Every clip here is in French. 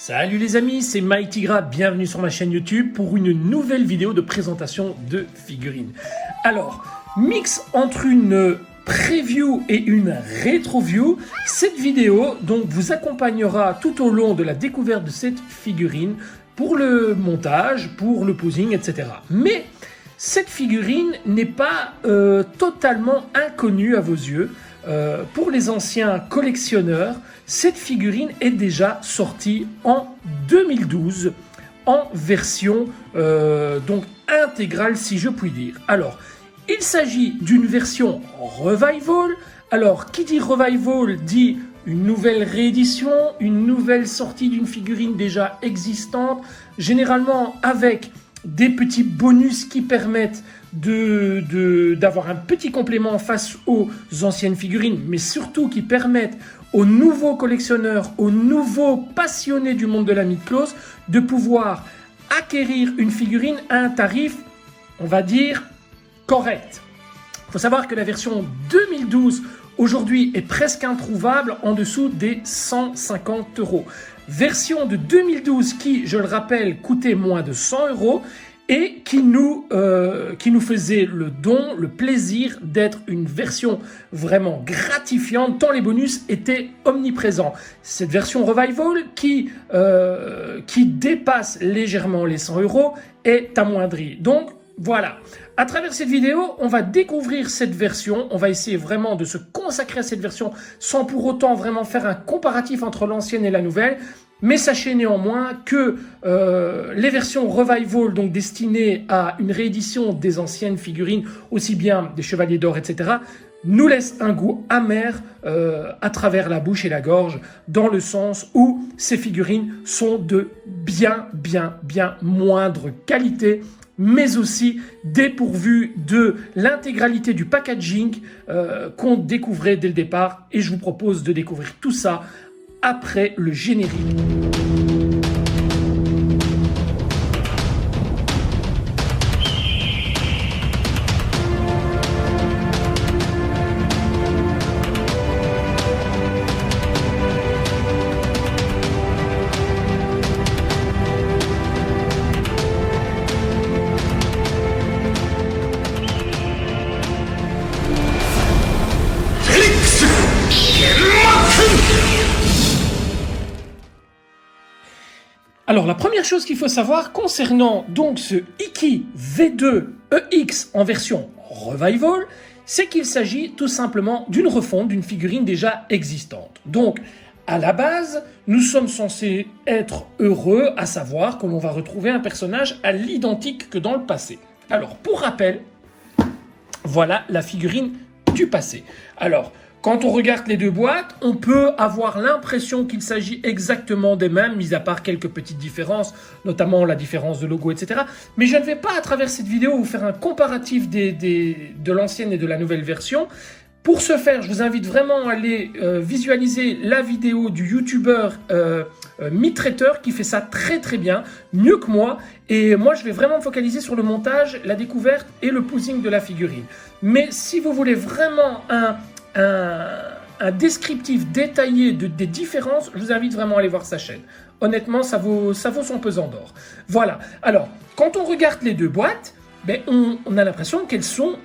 Salut les amis, c'est MyTigra, bienvenue sur ma chaîne YouTube pour une nouvelle vidéo de présentation de figurines. Alors, mix entre une preview et une rétro-view, cette vidéo donc vous accompagnera tout au long de la découverte de cette figurine pour le montage, pour le posing, etc. Mais cette figurine n'est pas totalement inconnue à vos yeux. Pour les anciens collectionneurs, cette figurine est déjà sortie en 2012 en version donc intégrale si je puis dire. Alors, il s'agit d'une version revival. Alors, qui dit revival dit une nouvelle réédition, une nouvelle sortie d'une figurine déjà existante, généralement avec des petits bonus qui permettent d'avoir un petit complément face aux anciennes figurines, mais surtout qui permettent aux nouveaux collectionneurs, aux nouveaux passionnés du monde de la mythos de pouvoir acquérir une figurine à un tarif, on va dire, correct. Il faut savoir que la version 2012 aujourd'hui est presque introuvable en dessous des 150 €. Version de 2012 qui, je le rappelle, coûtait moins de 100 € et qui nous faisait le don, le plaisir d'être une version vraiment gratifiante tant les bonus étaient omniprésents. Cette version revival qui dépasse légèrement les 100 € est amoindrie. Donc voilà, à travers cette vidéo, on va découvrir cette version, on va essayer vraiment de se consacrer à cette version sans pour autant vraiment faire un comparatif entre l'ancienne et la nouvelle. Mais sachez néanmoins que les versions revival, donc destinées à une réédition des anciennes figurines, aussi bien des Chevaliers d'Or, etc., nous laissent un goût amer à travers la bouche et la gorge, dans le sens où ces figurines sont de bien moindre qualité, mais aussi dépourvues de l'intégralité du packaging qu'on découvrait dès le départ. Et je vous propose de découvrir tout ça après le générique. Alors, la première chose qu'il faut savoir concernant donc ce Iki V2 EX en version revival, c'est qu'il s'agit tout simplement d'une refonte d'une figurine déjà existante. Donc, à la base, nous sommes censés être heureux à savoir que l'on va retrouver un personnage à l'identique que dans le passé. Alors, pour rappel, voilà la figurine du passé. Alors, quand on regarde les deux boîtes, on peut avoir l'impression qu'il s'agit exactement des mêmes, mis à part quelques petites différences, notamment la différence de logo, etc. Mais je ne vais pas, à travers cette vidéo, vous faire un comparatif de l'ancienne et de la nouvelle version. Pour ce faire, je vous invite vraiment à aller visualiser la vidéo du youtubeur MyTrader qui fait ça très bien, mieux que moi. Et moi, je vais vraiment me focaliser sur le montage, la découverte et le posing de la figurine. Mais si vous voulez vraiment un descriptif détaillé des différences, je vous invite vraiment à aller voir sa chaîne. Honnêtement, ça vaut son pesant d'or. Voilà. Alors, quand on regarde les deux boîtes, on a l'impression qu'elles sont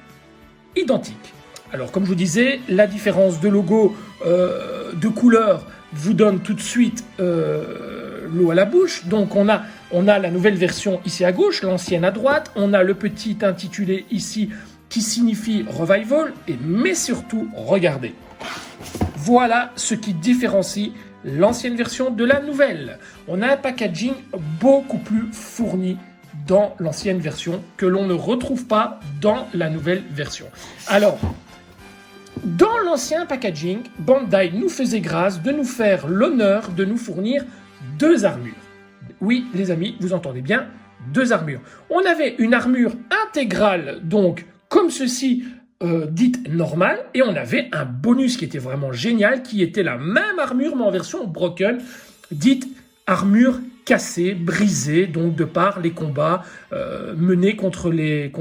identiques. Alors, comme je vous disais, la différence de logo, de couleur, vous donne tout de suite l'eau à la bouche. Donc, on a la nouvelle version ici à gauche, l'ancienne à droite. On a le petit intitulé ici qui signifie revival, mais surtout, regardez. Voilà ce qui différencie l'ancienne version de la nouvelle. On a un packaging beaucoup plus fourni dans l'ancienne version que l'on ne retrouve pas dans la nouvelle version. Alors, dans l'ancien packaging, Bandai nous faisait grâce de nous faire l'honneur de nous fournir deux armures. Oui, les amis, vous entendez bien, deux armures. On avait une armure intégrale, donc comme ceci, dite normale, et on avait un bonus qui était vraiment génial, qui était la même armure, mais en version broken, dite armure cassée, brisée, donc de par les combats menés contre les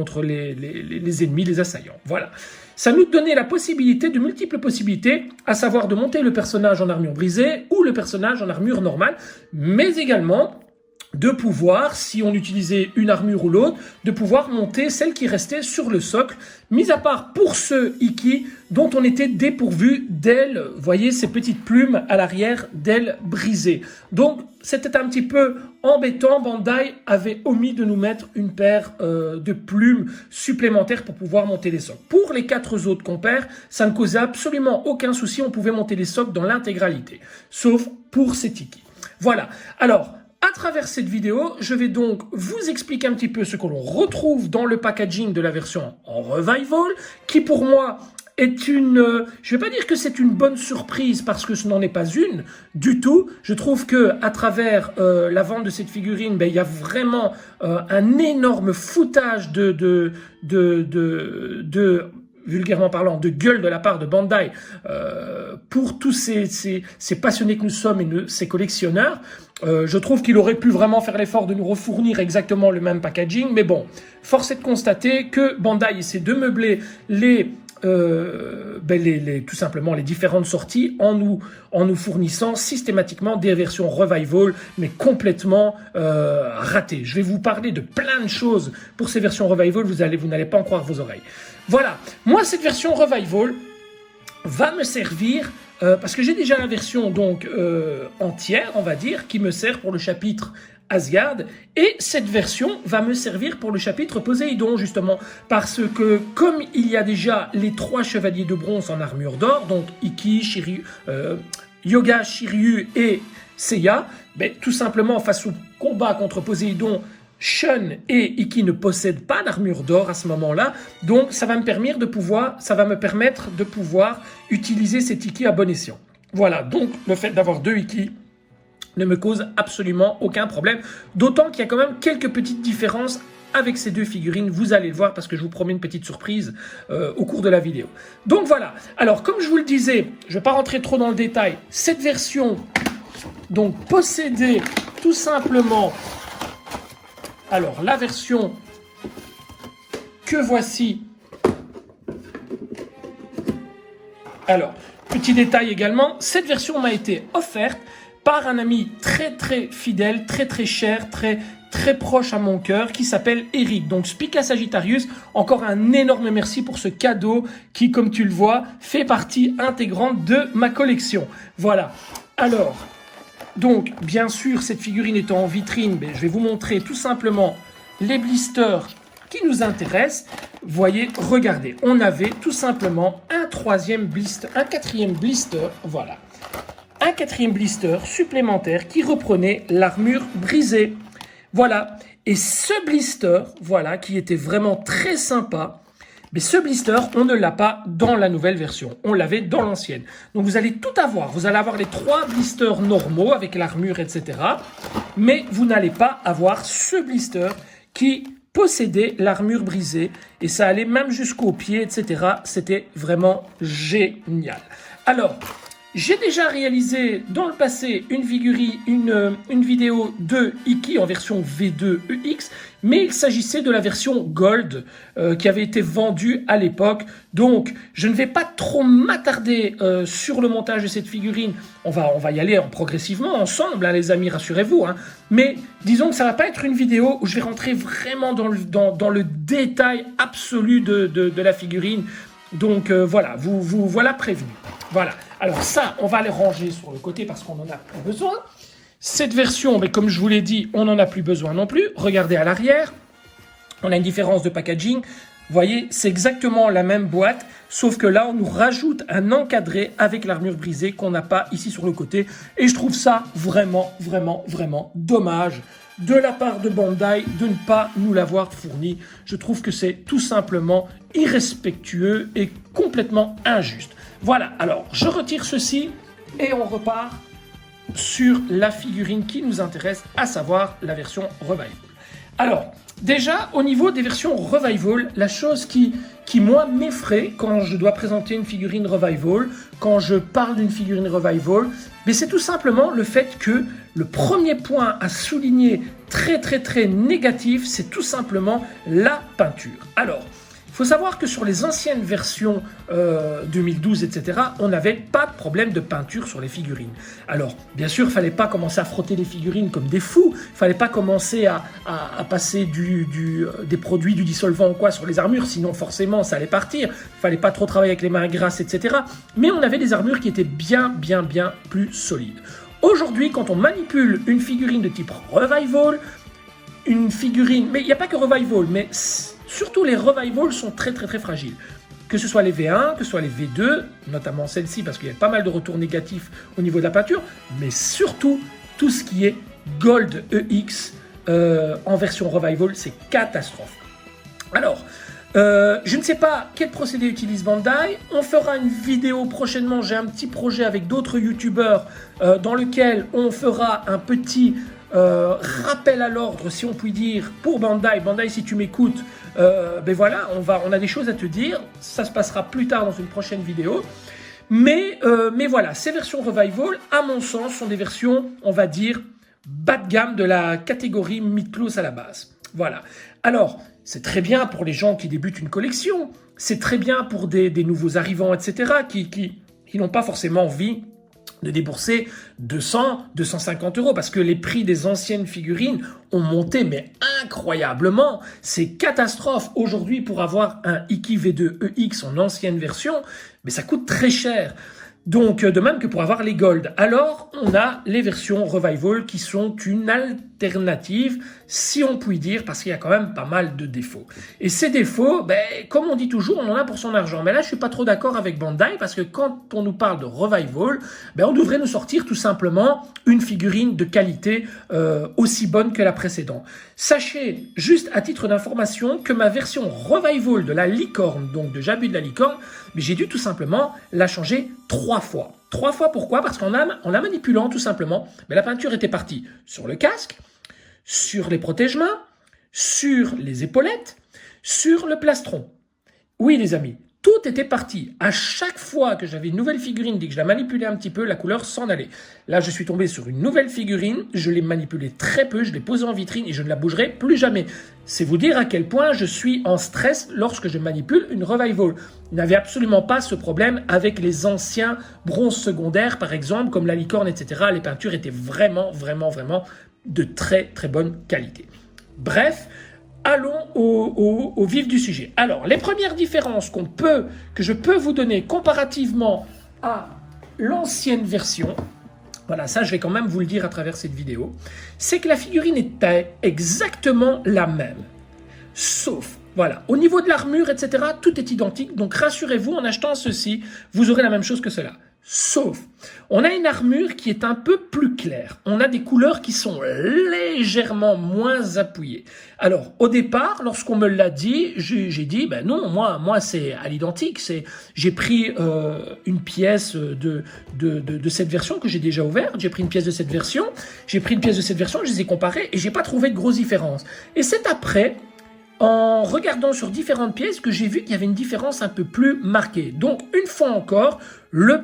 ennemis, les assaillants. Voilà. Ça nous donnait la possibilité, de multiples possibilités, à savoir de monter le personnage en armure brisée ou le personnage en armure normale, mais également de pouvoir, si on utilisait une armure ou l'autre, de pouvoir monter celle qui restait sur le socle, mis à part pour ce Iki dont on était dépourvu d'ailes, voyez ces petites plumes à l'arrière d'ailes brisées. Donc c'était un petit peu embêtant, Bandai avait omis de nous mettre une paire de plumes supplémentaires pour pouvoir monter les socles. Pour les 4 autres compères, ça ne causait absolument aucun souci, on pouvait monter les socles dans l'intégralité, sauf pour cet Iki. Voilà, alors à travers cette vidéo, je vais donc vous expliquer un petit peu ce que l'on retrouve dans le packaging de la version en Revival, qui pour moi est une... je ne vais pas dire que c'est une bonne surprise parce que ce n'en est pas une du tout. Je trouve que à travers la vente de cette figurine, il y a vraiment un énorme foutage vulgairement parlant, de gueule de la part de Bandai pour tous ces passionnés que nous sommes et ces collectionneurs. Je trouve qu'il aurait pu vraiment faire l'effort de nous refournir exactement le même packaging, mais bon, force est de constater que Bandai essaie de meubler tout simplement les différentes sorties en nous fournissant systématiquement des versions Revival, mais complètement ratées. Je vais vous parler de plein de choses pour ces versions Revival, vous n'allez pas en croire vos oreilles. Voilà, moi cette version Revival va me servir parce que j'ai déjà la version donc entière, on va dire, qui me sert pour le chapitre Asgard, et cette version va me servir pour le chapitre Poséidon, justement, parce que comme il y a déjà les 3 chevaliers de bronze en armure d'or, donc Iki, Shiryu, Yoga, Shiryu et Seiya, tout simplement face au combat contre Poséidon, Shun et Iki ne possèdent pas d'armure d'or à ce moment-là, donc ça va me permettre de pouvoir utiliser cet Iki à bon escient. Voilà, donc le fait d'avoir 2 Iki ne me cause absolument aucun problème, d'autant qu'il y a quand même quelques petites différences avec ces 2 figurines, vous allez le voir parce que je vous promets une petite surprise au cours de la vidéo. Donc voilà, alors comme je vous le disais, je ne vais pas rentrer trop dans le détail, cette version donc possédait tout simplement... Alors, la version que voici. Alors, petit détail également, cette version m'a été offerte par un ami très très fidèle, très très cher, très très proche à mon cœur, qui s'appelle Eric. Donc, Spica Sagittarius, encore un énorme merci pour ce cadeau qui, comme tu le vois, fait partie intégrante de ma collection. Voilà. Alors... donc, bien sûr, cette figurine étant en vitrine, je vais vous montrer tout simplement les blisters qui nous intéressent. Voyez, regardez, on avait tout simplement un 4e blister, voilà. Un 4e blister supplémentaire qui reprenait l'armure brisée. Voilà, et ce blister, voilà, qui était vraiment très sympa, mais ce blister, on ne l'a pas dans la nouvelle version. On l'avait dans l'ancienne. Donc vous allez tout avoir. Vous allez avoir les 3 blisters normaux avec l'armure, etc. Mais vous n'allez pas avoir ce blister qui possédait l'armure brisée. Et ça allait même jusqu'aux pieds, etc. C'était vraiment génial. Alors, j'ai déjà réalisé dans le passé une vidéo de Iki en version V2EX, mais il s'agissait de la version Gold qui avait été vendue à l'époque. Donc, je ne vais pas trop m'attarder sur le montage de cette figurine. On va y aller progressivement ensemble, hein, les amis, rassurez-vous. Hein. Mais disons que ça ne va pas être une vidéo où je vais rentrer vraiment dans le détail absolu de la figurine. Donc voilà, vous voilà prévenu. Voilà. Alors ça, on va les ranger sur le côté parce qu'on n'en a plus besoin. Cette version, mais comme je vous l'ai dit, on n'en a plus besoin non plus. Regardez à l'arrière, on a une différence de packaging. Vous voyez, c'est exactement la même boîte, sauf que là, on nous rajoute un encadré avec l'armure brisée qu'on n'a pas ici sur le côté. Et je trouve ça vraiment, vraiment, vraiment dommage de la part de Bandai de ne pas nous l'avoir fourni. Je trouve que c'est tout simplement irrespectueux et complètement injuste. Voilà, alors je retire ceci et on repart sur la figurine qui nous intéresse, à savoir la version Revival. Alors, déjà, au niveau des versions Revival, la chose qui qui moi m'effraie quand je dois présenter une figurine Revival, quand je parle d'une figurine Revival, mais c'est tout simplement le fait que le premier point à souligner très négatif, c'est tout simplement la peinture. Alors, il faut savoir que sur les anciennes versions 2012, etc., on n'avait pas de problème de peinture sur les figurines. Alors, bien sûr, il ne fallait pas commencer à frotter les figurines comme des fous, il ne fallait pas commencer à passer des produits, du dissolvant ou quoi sur les armures, sinon forcément ça allait partir. Il ne fallait pas trop travailler avec les mains grasses, etc. Mais on avait des armures qui étaient bien plus solides. Aujourd'hui, quand on manipule une figurine de type Revival, une figurine, mais il n'y a pas que Revival, mais surtout les Revivals sont très fragiles. Que ce soit les V1, que ce soit les V2, notamment celle-ci parce qu'il y a pas mal de retours négatifs au niveau de la peinture, mais surtout tout ce qui est Gold EX en version Revival, c'est catastrophe. Alors, je ne sais pas quel procédé utilise Bandai. On fera une vidéo prochainement. J'ai un petit projet avec d'autres youtubeurs dans lequel on fera un petit rappel à l'ordre, si on peut dire, pour Bandai. Bandai, si tu m'écoutes, ben voilà, on a des choses à te dire. Ça se passera plus tard dans une prochaine vidéo. Mais voilà, ces versions Revival, à mon sens, sont des versions, on va dire, bas de gamme de la catégorie Mythos à la base. Voilà. Alors, c'est très bien pour les gens qui débutent une collection. C'est très bien pour des nouveaux arrivants, etc., qui n'ont pas forcément envie de débourser 200, 250 €, parce que les prix des anciennes figurines ont monté, mais incroyablement. C'est catastrophe. Aujourd'hui, pour avoir un Iki V2 EX en ancienne version, mais ça coûte très cher. Donc, de même que pour avoir les Gold. Alors, on a les versions Revival qui sont une alternative, si on peut dire, parce qu'il y a quand même pas mal de défauts. Et ces défauts, ben, comme on dit toujours, on en a pour son argent. Mais là, je suis pas trop d'accord avec Bandai, parce que quand on nous parle de Revival, ben, on devrait nous sortir tout simplement une figurine de qualité aussi bonne que la précédente. Sachez, juste à titre d'information, que ma version Revival de la licorne, donc de Jabu de la licorne, mais j'ai dû tout simplement la changer 3 fois. 3 fois, pourquoi? Parce qu'en la manipulant tout simplement, mais la peinture était partie sur le casque, sur les protège-mains, sur les épaulettes, sur le plastron. Oui les amis, tout était parti. À chaque fois que j'avais une nouvelle figurine, dès que je la manipulais un petit peu, la couleur s'en allait. Là, je suis tombé sur une nouvelle figurine, je l'ai manipulée très peu, je l'ai posée en vitrine et je ne la bougerai plus jamais. C'est vous dire à quel point je suis en stress lorsque je manipule une Revival. Il n'avait absolument pas ce problème avec les anciens bronzes secondaires, par exemple, comme la licorne, etc. Les peintures étaient vraiment de très bonne qualité. Bref, allons au vif du sujet. Alors, les premières différences que je peux vous donner comparativement à l'ancienne version, voilà, ça je vais quand même vous le dire à travers cette vidéo, c'est que la figurine était exactement la même. Sauf, voilà, au niveau de l'armure, etc., tout est identique. Donc rassurez-vous, en achetant ceci, vous aurez la même chose que cela. Sauf, on a une armure qui est un peu plus claire. On a des couleurs qui sont légèrement moins appuyées. Alors, au départ, lorsqu'on me l'a dit, j'ai dit, ben non, moi c'est à l'identique. J'ai pris une pièce de cette version que j'ai déjà ouverte. J'ai pris une pièce de cette version. Je les ai comparées et j'ai pas trouvé de grosse différence. Et c'est après, en regardant sur différentes pièces, que j'ai vu qu'il y avait une différence un peu plus marquée. Donc, une fois encore,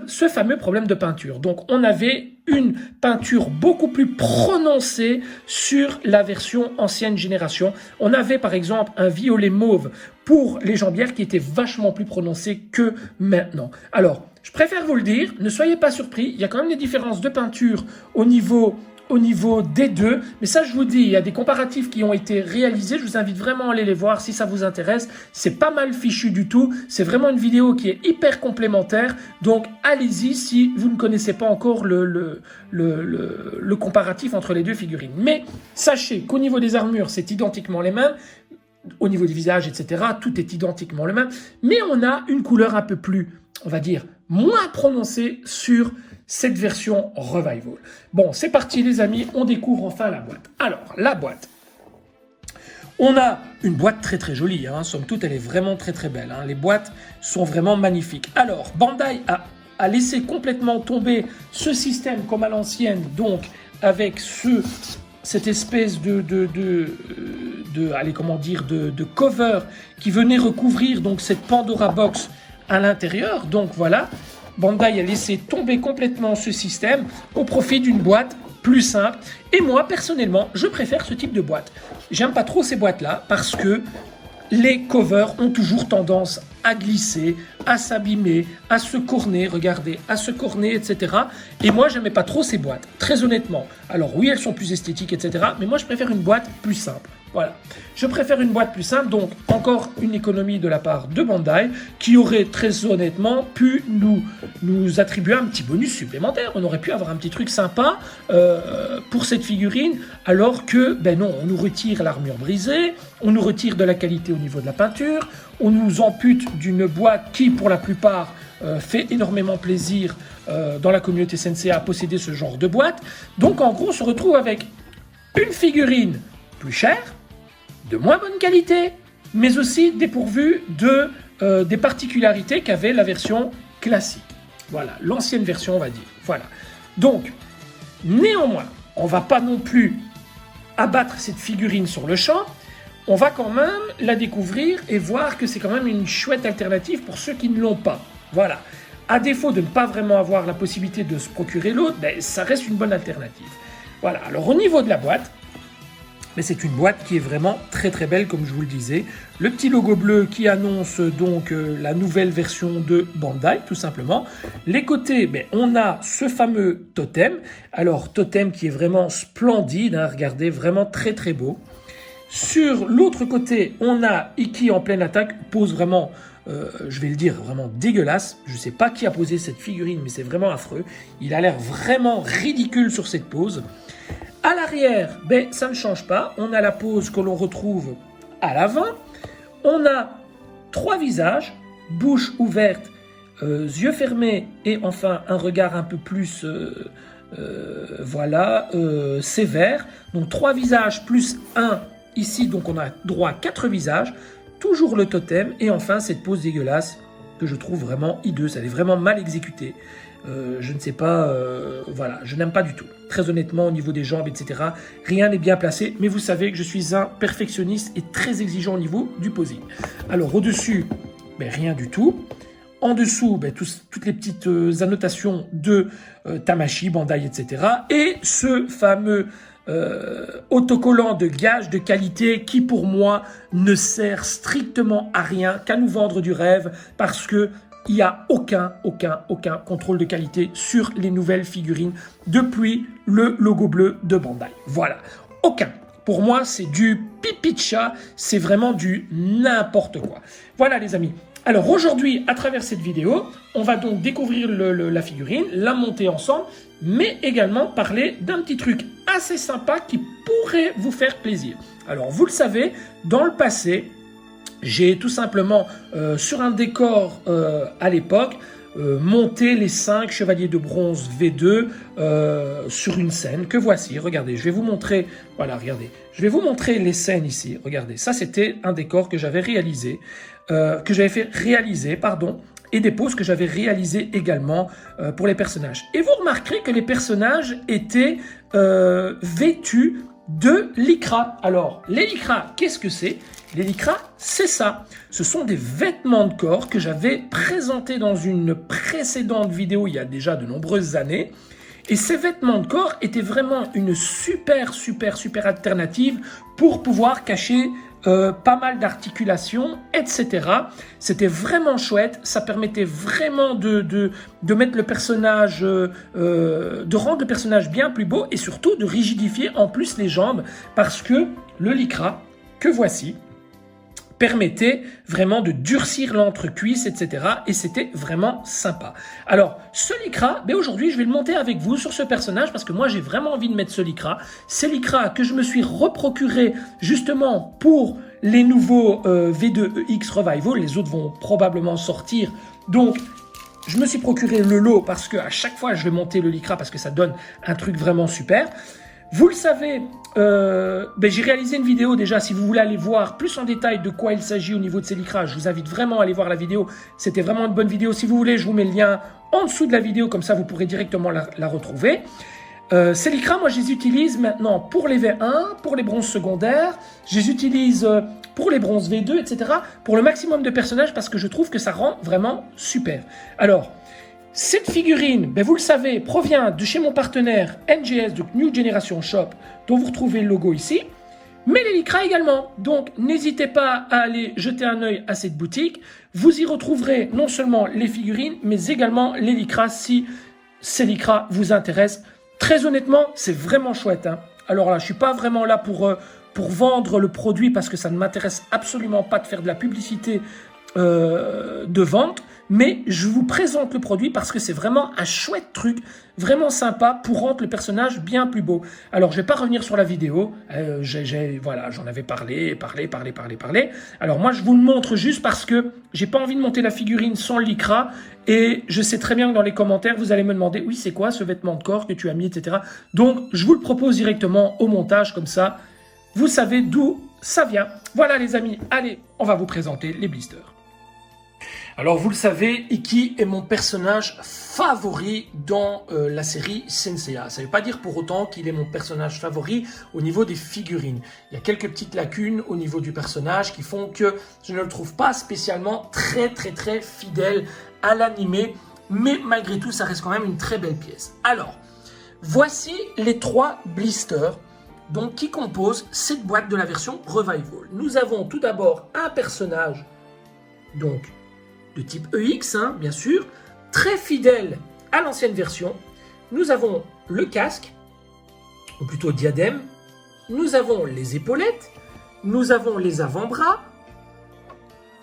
ce fameux problème de peinture. Donc, on avait une peinture beaucoup plus prononcée sur la version ancienne génération. On avait, par exemple, un violet mauve pour les jambières qui était vachement plus prononcé que maintenant. Alors, je préfère vous le dire, ne soyez pas surpris, il y a quand même des différences de peinture au niveau des deux, mais ça je vous dis, il y a des comparatifs qui ont été réalisés, je vous invite vraiment à aller les voir si ça vous intéresse, c'est pas mal fichu du tout, c'est vraiment une vidéo qui est hyper complémentaire, donc allez-y si vous ne connaissez pas encore le comparatif entre les deux figurines. Mais sachez qu'au niveau des armures, c'est identiquement les mêmes, au niveau du visage, etc., tout est identiquement le même, mais on a une couleur un peu plus, on va dire, moins prononcée sur cette version Revival. Bon, c'est parti les amis, on découvre enfin la boîte. Alors, la boîte. On a une boîte très jolie, hein. Somme toute, elle est vraiment très belle. Hein. Les boîtes sont vraiment magnifiques. Alors, Bandai a laissé complètement tomber ce système comme à l'ancienne, donc avec cette espèce de allez, comment dire, de cover qui venait recouvrir donc cette Pandora Box à l'intérieur. Donc voilà, Bandai a laissé tomber complètement ce système au profit d'une boîte plus simple. Et moi, personnellement, je préfère ce type de boîte. J'aime pas trop ces boîtes-là parce que les covers ont toujours tendance à glisser, à s'abîmer, à se corner, regardez, à se corner, etc. Et moi, j'aimais pas trop ces boîtes, très honnêtement. Alors oui, elles sont plus esthétiques, etc. Mais moi, je préfère une boîte plus simple. Voilà, je préfère une boîte plus simple, donc encore une économie de la part de Bandai qui aurait très honnêtement pu nous attribuer un petit bonus supplémentaire. On aurait pu avoir un petit truc sympa pour cette figurine, alors que, ben non, on nous retire l'armure brisée, on nous retire de la qualité au niveau de la peinture, on nous ampute d'une boîte qui, pour la plupart, fait énormément plaisir dans la communauté Sensei à posséder ce genre de boîte. Donc en gros, on se retrouve avec une figurine plus chère, de moins bonne qualité, mais aussi dépourvu des particularités qu'avait la version classique. Voilà, l'ancienne version, on va dire. Voilà. Donc, néanmoins, on ne va pas non plus abattre cette figurine sur le champ. On va quand même la découvrir et voir que c'est quand même une chouette alternative pour ceux qui ne l'ont pas. Voilà. À défaut de ne pas vraiment avoir la possibilité de se procurer l'autre, ben, ça reste une bonne alternative. Voilà. Alors, au niveau de la boîte, mais c'est une boîte qui est vraiment très très belle, comme je vous le disais. Le petit logo bleu qui annonce donc la nouvelle version de Bandai, tout simplement. Les côtés, ben, on a ce fameux totem. Alors, totem qui est vraiment splendide, hein, regardez, vraiment très très beau. Sur l'autre côté, on a Iki en pleine attaque, pose vraiment, je vais le dire, vraiment dégueulasse. Je ne sais pas qui a posé cette figurine, mais c'est vraiment affreux. Il a l'air vraiment ridicule sur cette pose. À l'arrière, ben, ça ne change pas. On a la pose que l'on retrouve à l'avant. On a 3 visages, bouche ouverte, yeux fermés et enfin un regard un peu plus sévère. Donc 3 visages plus 1 ici. Donc on a droit à 4 visages. Toujours le totem et enfin cette pose dégueulasse que je trouve vraiment hideuse. Elle est vraiment mal exécutée. Je ne sais pas, voilà, je n'aime pas du tout. Très honnêtement, au niveau des jambes, etc., rien n'est bien placé. Mais vous savez que je suis un perfectionniste et très exigeant au niveau du posing. Alors, au-dessus, ben, rien du tout. En dessous, ben, toutes les petites annotations de Tamashii, Bandai, etc. Et ce fameux autocollant de gage de qualité qui, pour moi, ne sert strictement à rien qu'à nous vendre du rêve parce que il n'y a aucun contrôle de qualité sur les nouvelles figurines depuis le logo bleu de Bandai. Voilà, aucun. Pour moi, c'est du pipi de chat, c'est vraiment du n'importe quoi. Voilà les amis. Alors aujourd'hui, à travers cette vidéo, on va donc découvrir la figurine, la monter ensemble, mais également parler d'un petit truc assez sympa qui pourrait vous faire plaisir. Alors vous le savez, dans le passé, j'ai tout simplement, sur un décor à l'époque, monté les 5 chevaliers de bronze V2 sur une scène que voici. Regardez, je vais vous montrer, voilà, regardez. Je vais vous montrer les scènes ici. Regardez, ça c'était un décor que j'avais réalisé, et des poses que j'avais réalisées également pour les personnages. Et vous remarquerez que les personnages étaient vêtus de lycra. Alors, les lycra, qu'est-ce que c'est? Les lycra, c'est ça. Ce sont des vêtements de corps que j'avais présentés dans une précédente vidéo il y a déjà de nombreuses années. Et ces vêtements de corps étaient vraiment une super alternative pour pouvoir cacher pas mal d'articulations, etc. C'était vraiment chouette, ça permettait vraiment de mettre le personnage, de rendre le personnage bien plus beau et surtout de rigidifier en plus les jambes parce que le lycra que voici permettait vraiment de durcir l'entrecuisse, etc. Et c'était vraiment sympa. Alors, ce lycra, ben aujourd'hui, je vais le monter avec vous sur ce personnage parce que moi, j'ai vraiment envie de mettre ce lycra. C'est lycra que je me suis reprocuré justement pour les nouveaux V2EX Revival. Les autres vont probablement sortir. Donc, je me suis procuré le lot parce que à chaque fois, je vais monter le lycra parce que ça donne un truc vraiment super. Vous le savez, j'ai réalisé une vidéo déjà, si vous voulez aller voir plus en détail de quoi il s'agit au niveau de ces lycras, je vous invite vraiment à aller voir la vidéo, c'était vraiment une bonne vidéo. Si vous voulez, je vous mets le lien en dessous de la vidéo, comme ça vous pourrez directement la retrouver. Ces lycras, moi, je les utilise maintenant pour les V1, pour les bronzes secondaires, je les utilise pour les bronzes V2, etc., pour le maximum de personnages, parce que je trouve que ça rend vraiment super. Alors, cette figurine, ben vous le savez, provient de chez mon partenaire NGS, donc New Generation Shop, dont vous retrouvez le logo ici, mais les lycras également. Donc, n'hésitez pas à aller jeter un œil à cette boutique. Vous y retrouverez non seulement les figurines, mais également les lycras si ces lycras vous intéressent. Très honnêtement, c'est vraiment chouette, hein. Alors là, je ne suis pas vraiment là pour vendre le produit parce que ça ne m'intéresse absolument pas de faire de la publicité de vente, mais je vous présente le produit parce que c'est vraiment un chouette truc, vraiment sympa pour rendre le personnage bien plus beau. Alors, je ne vais pas revenir sur la vidéo, voilà, j'en avais parlé. Alors moi, je vous le montre juste parce que j'ai pas envie de monter la figurine sans le lycra, et je sais très bien que dans les commentaires, vous allez me demander, oui, c'est quoi ce vêtement de corps que tu as mis, etc. Donc, je vous le propose directement au montage, comme ça, vous savez d'où ça vient. Voilà les amis, allez, on va vous présenter les blisters. Alors vous le savez, Ikki est mon personnage favori dans la série Senseiya. Ça ne veut pas dire pour autant qu'il est mon personnage favori au niveau des figurines. Il y a quelques petites lacunes au niveau du personnage qui font que je ne le trouve pas spécialement très fidèle à l'animé. Mais malgré tout, ça reste quand même une très belle pièce. Alors, voici les 3 blisters donc, qui composent cette boîte de la version Revival. Nous avons tout d'abord un personnage donc de type EX, hein, bien sûr, très fidèle à l'ancienne version. Nous avons le casque, ou plutôt diadème. Nous avons les épaulettes. Nous avons les avant-bras.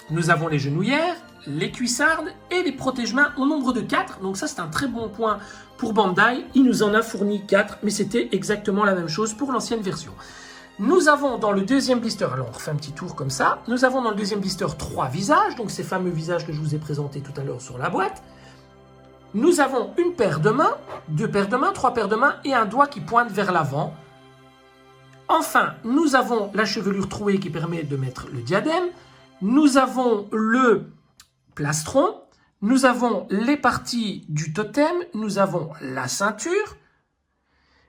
Nous avons les genouillères, les cuissardes et les protège-mains au nombre de 4. Donc ça, c'est un très bon point pour Bandai. Il nous en a fourni 4, mais c'était exactement la même chose pour l'ancienne version. Nous avons dans le deuxième blister, alors on refait un petit tour comme ça, nous avons dans le deuxième blister 3 visages, donc ces fameux visages que je vous ai présentés tout à l'heure sur la boîte. Nous avons une paire de mains, 2 paires de mains, 3 paires de mains et un doigt qui pointe vers l'avant. Enfin, nous avons la chevelure trouée qui permet de mettre le diadème. Nous avons le plastron. Nous avons les parties du totem. Nous avons la ceinture.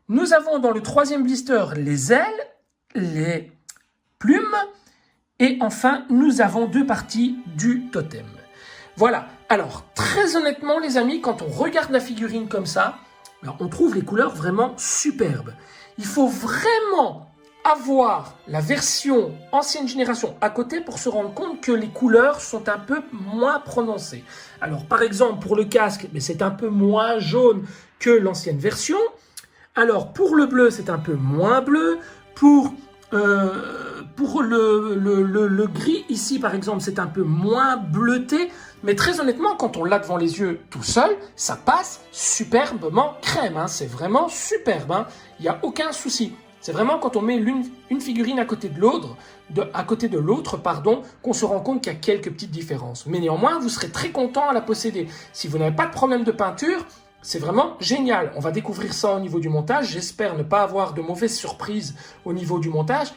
Nous avons dans le troisième blister les ailes, les plumes, et enfin, nous avons 2 parties du totem. Voilà. Alors, très honnêtement, les amis, quand on regarde la figurine comme ça, on trouve les couleurs vraiment superbes. Il faut vraiment avoir la version ancienne génération à côté pour se rendre compte que les couleurs sont un peu moins prononcées. Alors, par exemple, pour le casque, c'est un peu moins jaune que l'ancienne version. Alors, pour le bleu, c'est un peu moins bleu. Pour le gris, ici, par exemple, c'est un peu moins bleuté. Mais très honnêtement, quand on l'a devant les yeux tout seul, ça passe superbement crème. Hein. C'est vraiment superbe. Hein. Il n'y a aucun souci. C'est vraiment quand on met une figurine à côté de l'autre, qu'on se rend compte qu'il y a quelques petites différences. Mais néanmoins, vous serez très content à la posséder. Si vous n'avez pas de problème de peinture, c'est vraiment génial. On va découvrir ça au niveau du montage. J'espère ne pas avoir de mauvaises surprises au niveau du montage.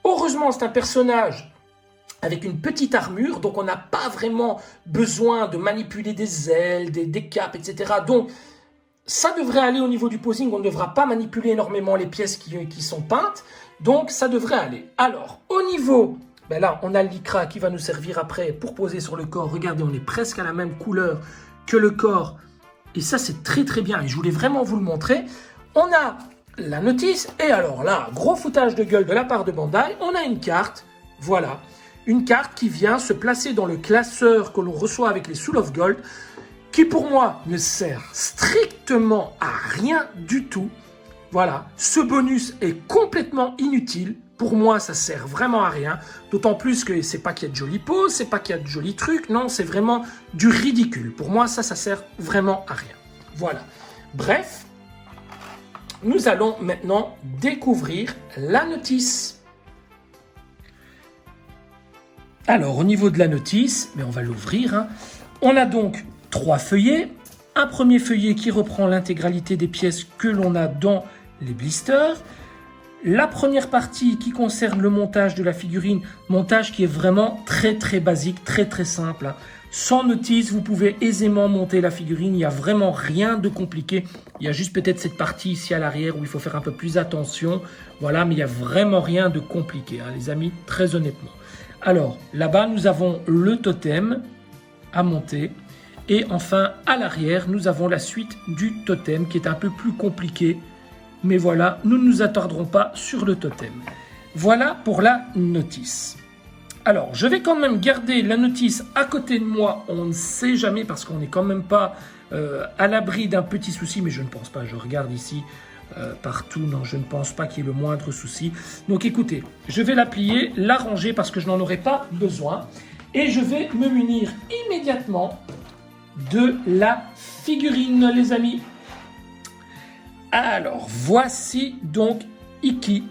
Heureusement, c'est un personnage avec une petite armure, donc on n'a pas vraiment besoin de manipuler des ailes, des capes, etc. Donc, ça devrait aller au niveau du posing. On ne devra pas manipuler énormément les pièces qui sont peintes. Donc, ça devrait aller. Alors, au niveau... là, on a le lycra qui va nous servir après pour poser sur le corps. Regardez, on est presque à la même couleur que le corps. Et ça, c'est très bien. Et je voulais vraiment vous le montrer. On a la notice. Et alors là, gros foutage de gueule de la part de Bandai. On a une carte. Voilà. Une carte qui vient se placer dans le classeur que l'on reçoit avec les Soul of Gold, qui pour moi ne sert strictement à rien du tout. Voilà, ce bonus est complètement inutile. Pour moi, ça sert vraiment à rien. D'autant plus que c'est pas qu'il y a de jolies poses, c'est pas qu'il y a de jolis trucs. Non, c'est vraiment du ridicule. Pour moi, ça sert vraiment à rien. Voilà. Bref, nous allons maintenant découvrir la notice. Alors, au niveau de la notice, on va l'ouvrir. Hein. On a donc 3 feuillets. Un premier feuillet qui reprend l'intégralité des pièces que l'on a dans les blisters. la première partie qui concerne le montage de la figurine, montage qui est vraiment très très basique, très très simple, hein. Sans notice, vous pouvez aisément monter la figurine, il n'y a vraiment rien de compliqué. Il y a juste peut-être cette partie ici à l'arrière où il faut faire un peu plus attention. Voilà, mais il n'y a vraiment rien de compliqué, hein, les amis, très honnêtement. Alors, là-bas, nous avons le totem à monter. Et enfin, à l'arrière, nous avons la suite du totem qui est un peu plus compliqué. Mais voilà, nous ne nous attarderons pas sur le totem. Voilà pour la notice. Alors, je vais quand même garder la notice à côté de moi. On ne sait jamais parce qu'on n'est quand même pas à l'abri d'un petit souci. Mais je ne pense pas. Je regarde ici partout. Non, je ne pense pas qu'il y ait le moindre souci. Donc, écoutez, je vais la plier, la ranger parce que je n'en aurai pas besoin. Et je vais me munir immédiatement de la figurine, les amis. Alors, voici donc Iki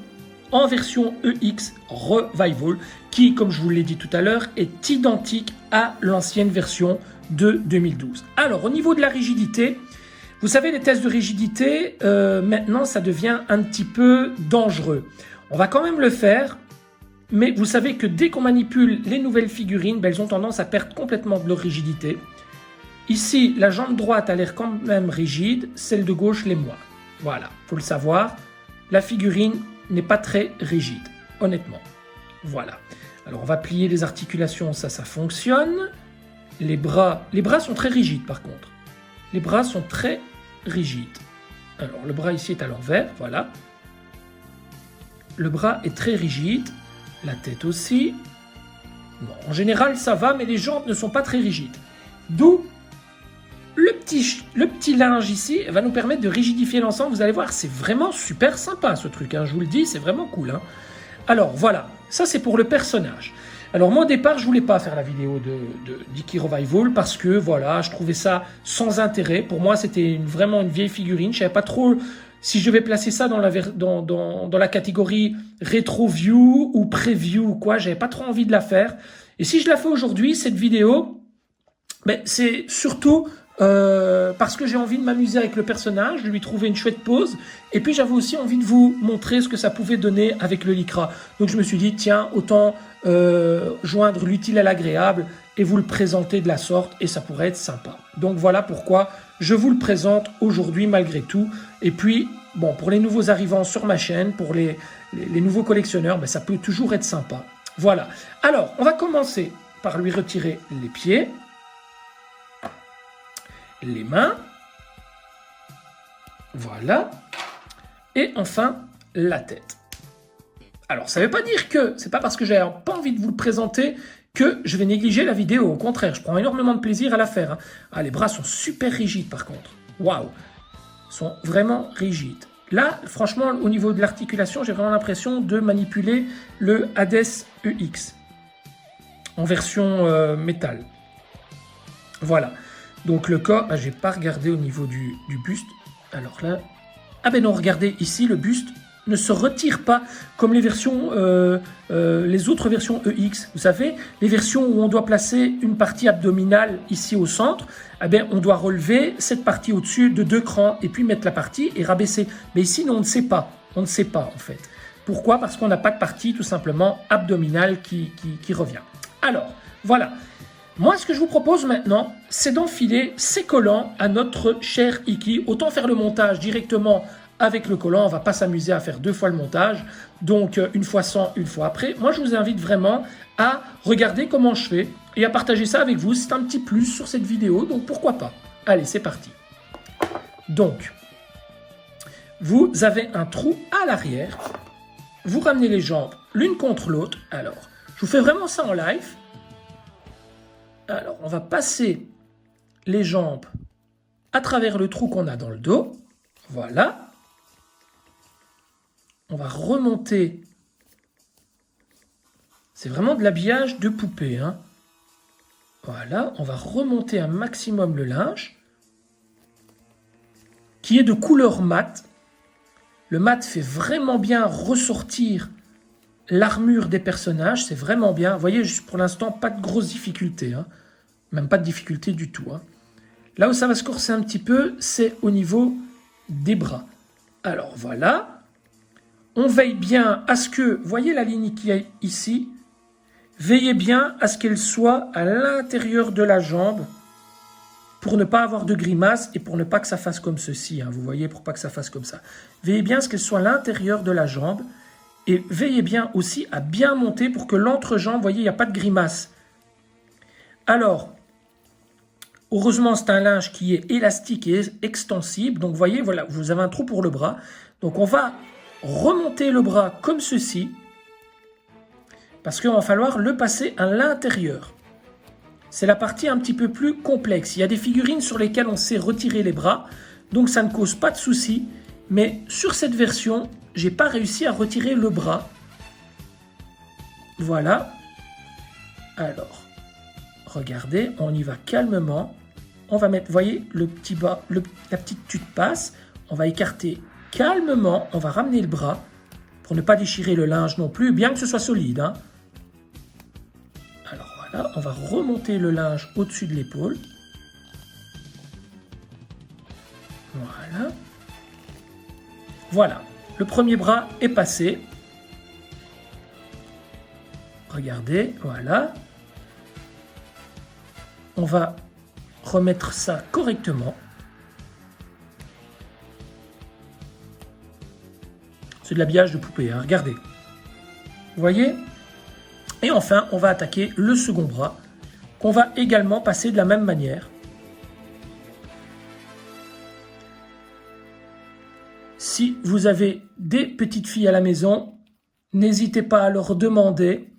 en version EX Revival, qui, comme je vous l'ai dit tout à l'heure, est identique à l'ancienne version de 2012. Alors, au niveau de la rigidité, vous savez, les tests de rigidité, maintenant, ça devient un petit peu dangereux. On va quand même le faire, mais vous savez que dès qu'on manipule les nouvelles figurines, elles ont tendance à perdre complètement de leur rigidité. Ici, la jambe droite a l'air quand même rigide, celle de gauche l'est moins. Voilà, faut le savoir, la figurine n'est pas très rigide, honnêtement. Voilà. Alors, on va plier les articulations, ça fonctionne. Les bras sont très rigides, par contre. Les bras sont très rigides. Alors, le bras ici est à l'envers, voilà. Le bras est très rigide, la tête aussi. Bon, en général, ça va, mais les jambes ne sont pas très rigides. D'où le petit linge ici va nous permettre de rigidifier l'ensemble. Vous allez voir, c'est vraiment super sympa ce truc, hein. Je vous le dis, c'est vraiment cool, hein. Alors voilà, ça c'est pour le personnage. Alors moi au départ, je voulais pas faire la vidéo d'Iki Revival parce que voilà, je trouvais ça sans intérêt. Pour moi, c'était vraiment une vieille figurine. Je savais pas trop si je vais placer ça dans la catégorie rétro view ou preview ou quoi. J'avais pas trop envie de la faire. Et si je la fais aujourd'hui, cette vidéo, ben, c'est surtout parce que j'ai envie de m'amuser avec le personnage, de lui trouver une chouette pose, et puis j'avais aussi envie de vous montrer ce que ça pouvait donner avec le lycra. Donc je me suis dit, tiens, autant joindre l'utile à l'agréable et vous le présenter de la sorte, et ça pourrait être sympa. Donc voilà pourquoi je vous le présente aujourd'hui malgré tout. Et puis, bon, pour les nouveaux arrivants sur ma chaîne, pour les nouveaux collectionneurs, ben, ça peut toujours être sympa. Voilà. Alors, on va commencer par lui retirer les pieds, les mains, voilà, et enfin la tête. Alors ça ne veut pas dire que, c'est pas parce que j'ai pas envie de vous le présenter que je vais négliger la vidéo, au contraire, je prends énormément de plaisir à la faire, hein. Ah, les bras sont super rigides par contre, waouh, sont vraiment rigides. Là, franchement, au niveau de l'articulation, j'ai vraiment l'impression de manipuler le Hades EX en version métal. Voilà. Donc le corps, j'ai pas regardé au niveau du buste. Alors là, ah ben non, regardez, ici le buste ne se retire pas comme les versions, les autres versions EX. Vous savez, les versions où on doit placer une partie abdominale ici au centre, eh ben on doit relever cette partie au-dessus de 2 crans et puis mettre la partie et rabaisser. Mais ici, non, on ne sait pas. On ne sait pas en fait. Pourquoi? Parce qu'on n'a pas de partie tout simplement abdominale qui revient. Alors, voilà. Moi, ce que je vous propose maintenant, c'est d'enfiler ces collants à notre cher Iki. Autant faire le montage directement avec le collant, on ne va pas s'amuser à faire 2 fois le montage. Donc, une fois sans, une fois après. Moi, je vous invite vraiment à regarder comment je fais et à partager ça avec vous. C'est un petit plus sur cette vidéo, donc pourquoi pas. Allez, c'est parti. Donc, vous avez un trou à l'arrière. Vous ramenez les jambes l'une contre l'autre. Alors, je vous fais vraiment ça en live. Alors, on va passer les jambes à travers le trou qu'on a dans le dos. Voilà. On va remonter. C'est vraiment de l'habillage de poupée, hein. Voilà, on va remonter un maximum le linge, qui est de couleur mat. Le mat fait vraiment bien ressortir l'armure des personnages, c'est vraiment bien. Vous voyez, juste pour l'instant, pas de grosses difficultés, hein. Même pas de difficulté du tout, hein. Là où ça va se corser un petit peu, c'est au niveau des bras. Alors voilà, on veille bien à ce que, voyez la ligne qu'il y a ici, veillez bien à ce qu'elle soit à l'intérieur de la jambe pour ne pas avoir de grimace et pour ne pas que ça fasse comme ceci, hein, vous voyez, pour pas que ça fasse comme ça. Veillez bien à ce qu'elle soit à l'intérieur de la jambe et veillez bien aussi à bien monter pour que l'entrejambe, vous voyez, il n'y a pas de grimace. Alors, heureusement, c'est un linge qui est élastique et extensible. Donc, vous voyez, voilà, vous avez un trou pour le bras. Donc, on va remonter le bras comme ceci parce qu'il va falloir le passer à l'intérieur. C'est la partie un petit peu plus complexe. Il y a des figurines sur lesquelles on sait retirer les bras, donc ça ne cause pas de souci. Mais sur cette version, j'ai pas réussi à retirer le bras. Voilà. Alors, regardez, on y va calmement. On va mettre, vous voyez, le petit bas, la petite tuque passe. On va écarter calmement. On va ramener le bras pour ne pas déchirer le linge non plus, bien que ce soit solide, hein. Alors voilà, on va remonter le linge au-dessus de l'épaule. Voilà. Voilà, le premier bras est passé. Regardez, voilà. On va remettre ça correctement. C'est de l'habillage de poupée, hein, regardez. Vous voyez? Et enfin, on va attaquer le second bras, qu'on va également passer de la même manière. Si vous avez des petites filles à la maison, n'hésitez pas à leur demander.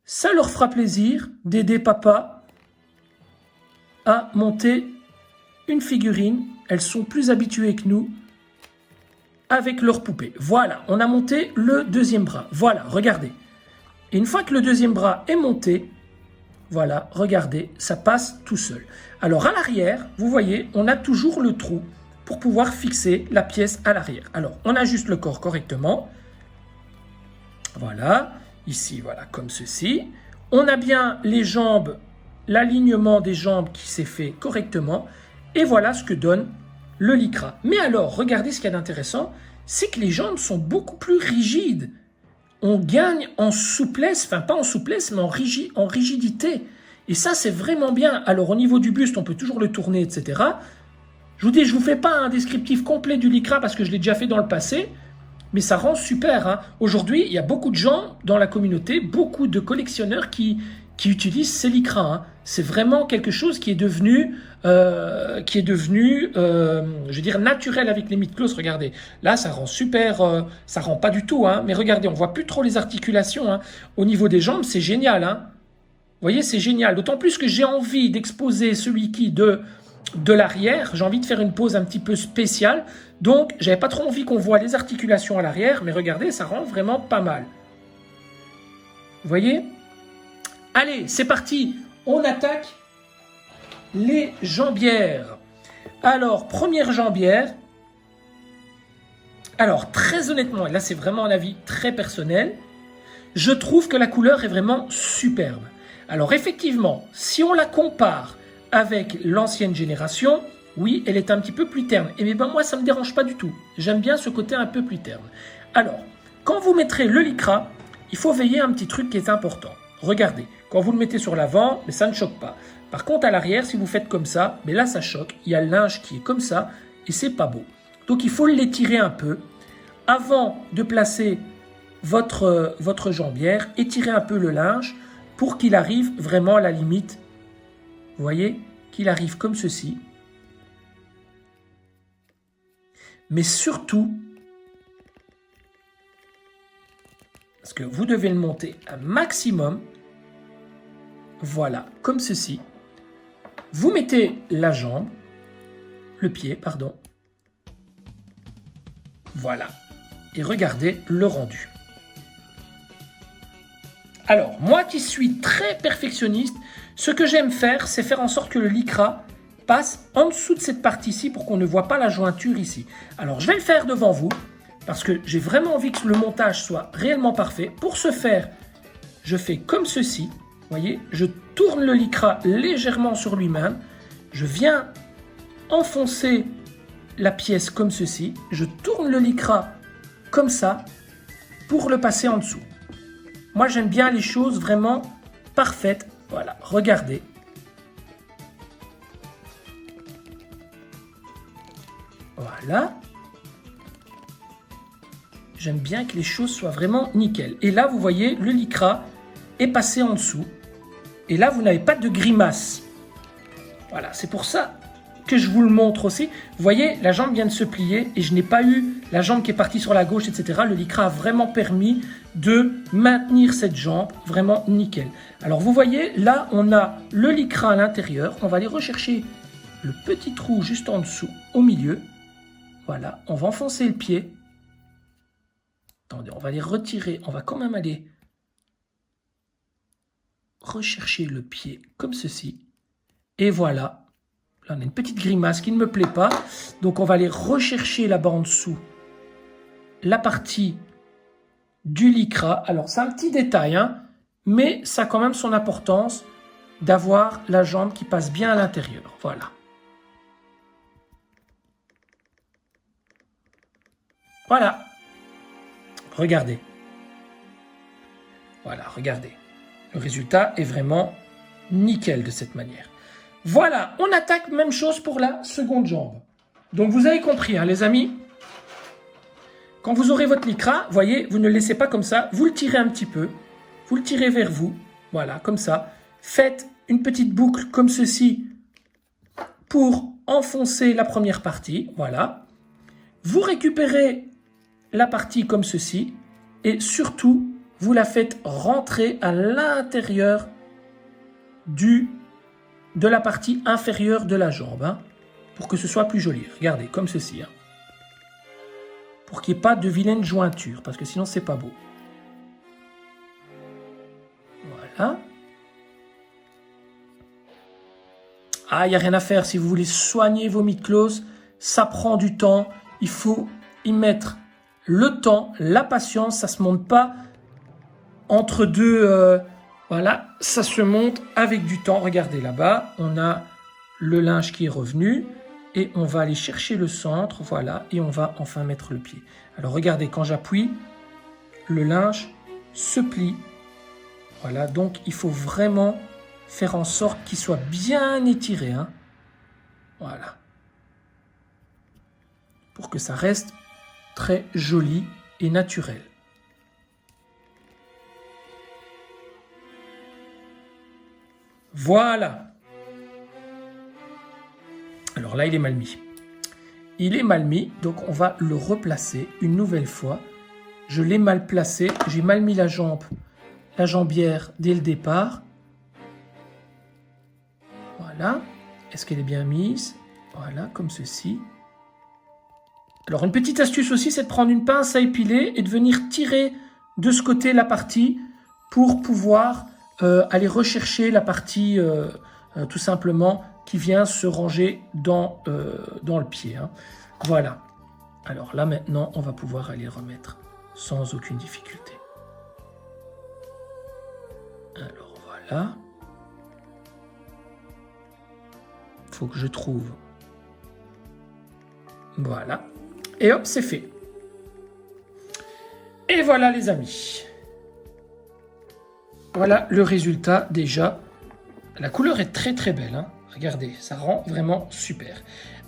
Ça leur fera plaisir d'aider papa à monter une figurine. Elles sont plus habituées que nous avec leur poupée. Voilà, on a monté le deuxième bras. Voilà, regardez. Et une fois que le deuxième bras est monté, voilà, regardez, ça passe tout seul. Alors à l'arrière, vous voyez, on a toujours le trou pour pouvoir fixer la pièce à l'arrière. Alors, on ajuste le corps correctement. Voilà, ici, voilà, comme ceci. On a bien les jambes, l'alignement des jambes qui s'est fait correctement. Et voilà ce que donne le lycra. Mais alors, regardez ce qu'il y a d'intéressant, c'est que les jambes sont beaucoup plus rigides. On gagne en souplesse, enfin pas en souplesse, mais en rigidité. Et ça, c'est vraiment bien. Alors, au niveau du buste, on peut toujours le tourner, etc. Je vous dis, je ne vous fais pas un descriptif complet du lycra parce que je l'ai déjà fait dans le passé, mais ça rend super, hein. Aujourd'hui, il y a beaucoup de gens dans la communauté, beaucoup de collectionneurs qui utilisent ces lycras, hein. C'est vraiment quelque chose qui est devenu, je veux dire, naturel avec les mythes-closes. Regardez, là, ça rend super, ça rend pas du tout, hein. Mais regardez, on voit plus trop les articulations, hein. Au niveau des jambes, c'est génial, hein. Vous voyez, c'est génial. D'autant plus que j'ai envie d'exposer celui-ci de l'arrière. J'ai envie de faire une pose un petit peu spéciale. Donc, j'avais pas trop envie qu'on voit les articulations à l'arrière. Mais regardez, ça rend vraiment pas mal. Vous voyez? Allez, c'est parti. On attaque les jambières. Alors, première jambière. Alors, très honnêtement, et là c'est vraiment un avis très personnel, je trouve que la couleur est vraiment superbe. Alors effectivement, si on la compare avec l'ancienne génération, oui, elle est un petit peu plus terne. Et bien moi, ça ne me dérange pas du tout. J'aime bien ce côté un peu plus terne. Alors, quand vous mettrez le lycra, il faut veiller à un petit truc qui est important. Regardez, quand vous le mettez sur l'avant, mais ça ne choque pas. Par contre, à l'arrière, si vous faites comme ça, mais là, ça choque. Il y a le linge qui est comme ça et c'est pas beau. Donc, il faut l'étirer un peu. Avant de placer votre jambière, étirez un peu le linge pour qu'il arrive vraiment à la limite. Vous voyez, qu'il arrive comme ceci. Mais surtout, parce que vous devez le monter un maximum, voilà, comme ceci. Vous mettez la jambe, le pied, pardon. Voilà. Et regardez le rendu. Alors, moi qui suis très perfectionniste, ce que j'aime faire, c'est faire en sorte que le lycra passe en dessous de cette partie-ci pour qu'on ne voit pas la jointure ici. Alors, je vais le faire devant vous parce que j'ai vraiment envie que le montage soit réellement parfait. Pour ce faire, je fais comme ceci. Vous voyez, je tourne le lycra légèrement sur lui-même. Je viens enfoncer la pièce comme ceci. Je tourne le lycra comme ça. pour le passer en dessous. Moi, j'aime bien les choses vraiment parfaites. Voilà, regardez. Voilà. J'aime bien que les choses soient vraiment nickel. Et là, vous voyez, le lycra est passé en dessous. Et là, vous n'avez pas de grimace. Voilà, c'est pour ça que je vous le montre aussi. Vous voyez, la jambe vient de se plier et je n'ai pas eu la jambe qui est partie sur la gauche, etc. Le lycra a vraiment permis de maintenir cette jambe vraiment nickel. Alors, vous voyez, là, on a le lycra à l'intérieur. On va aller rechercher le petit trou juste en dessous, au milieu. Voilà, on va enfoncer le pied. Attendez, on va les retirer. On va quand même aller rechercher le pied comme ceci. Et voilà. Là, on a une petite grimace qui ne me plaît pas. Donc, on va aller rechercher là-bas en dessous la partie du lycra. Alors, c'est un petit détail, hein, mais ça a quand même son importance d'avoir la jambe qui passe bien à l'intérieur. Voilà. Voilà. Regardez. Voilà, regardez. Le résultat est vraiment nickel de cette manière. Voilà, on attaque même chose pour la seconde jambe. Donc vous avez compris, hein, les amis. Quand vous aurez votre lycra, voyez, vous ne le laissez pas comme ça. Vous le tirez un petit peu. Vous le tirez vers vous. Voilà, comme ça. Faites une petite boucle comme ceci pour enfoncer la première partie. Voilà. Vous récupérez la partie comme ceci. Et surtout, vous la faites rentrer à l'intérieur de la partie inférieure de la jambe, hein, pour que ce soit plus joli. Regardez, comme ceci. Hein, pour qu'il n'y ait pas de vilaine jointure, parce que sinon, c'est pas beau. Voilà. Ah, il n'y a rien à faire. Si vous voulez soigner vos mycoses, ça prend du temps. Il faut y mettre le temps, la patience. Ça ne se monte pas entre deux... voilà, ça se monte avec du temps. Regardez là-bas, on a le linge qui est revenu. Et on va aller chercher le centre, voilà. Et on va enfin mettre le pied. Alors regardez, quand j'appuie, le linge se plie. Voilà, donc il faut vraiment faire en sorte qu'il soit bien étiré. Hein. Voilà. Pour que ça reste très joli et naturel. Voilà. Alors là, il est mal mis. Il est mal mis, donc on va le replacer une nouvelle fois. Je l'ai mal placé, j'ai mal mis la jambière dès le départ. Voilà. Est-ce qu'elle est bien mise? Voilà, comme ceci. Alors, une petite astuce aussi, c'est de prendre une pince à épiler et de venir tirer de ce côté la partie pour pouvoir aller rechercher la partie tout simplement qui vient se ranger dans le pied. Hein. Voilà. Alors là, maintenant, on va pouvoir aller remettre sans aucune difficulté. Alors voilà. Il faut que je trouve. Voilà. Et hop, c'est fait. Et voilà les amis. Voilà le résultat déjà. La couleur est très très belle. Hein. Regardez, ça rend vraiment super.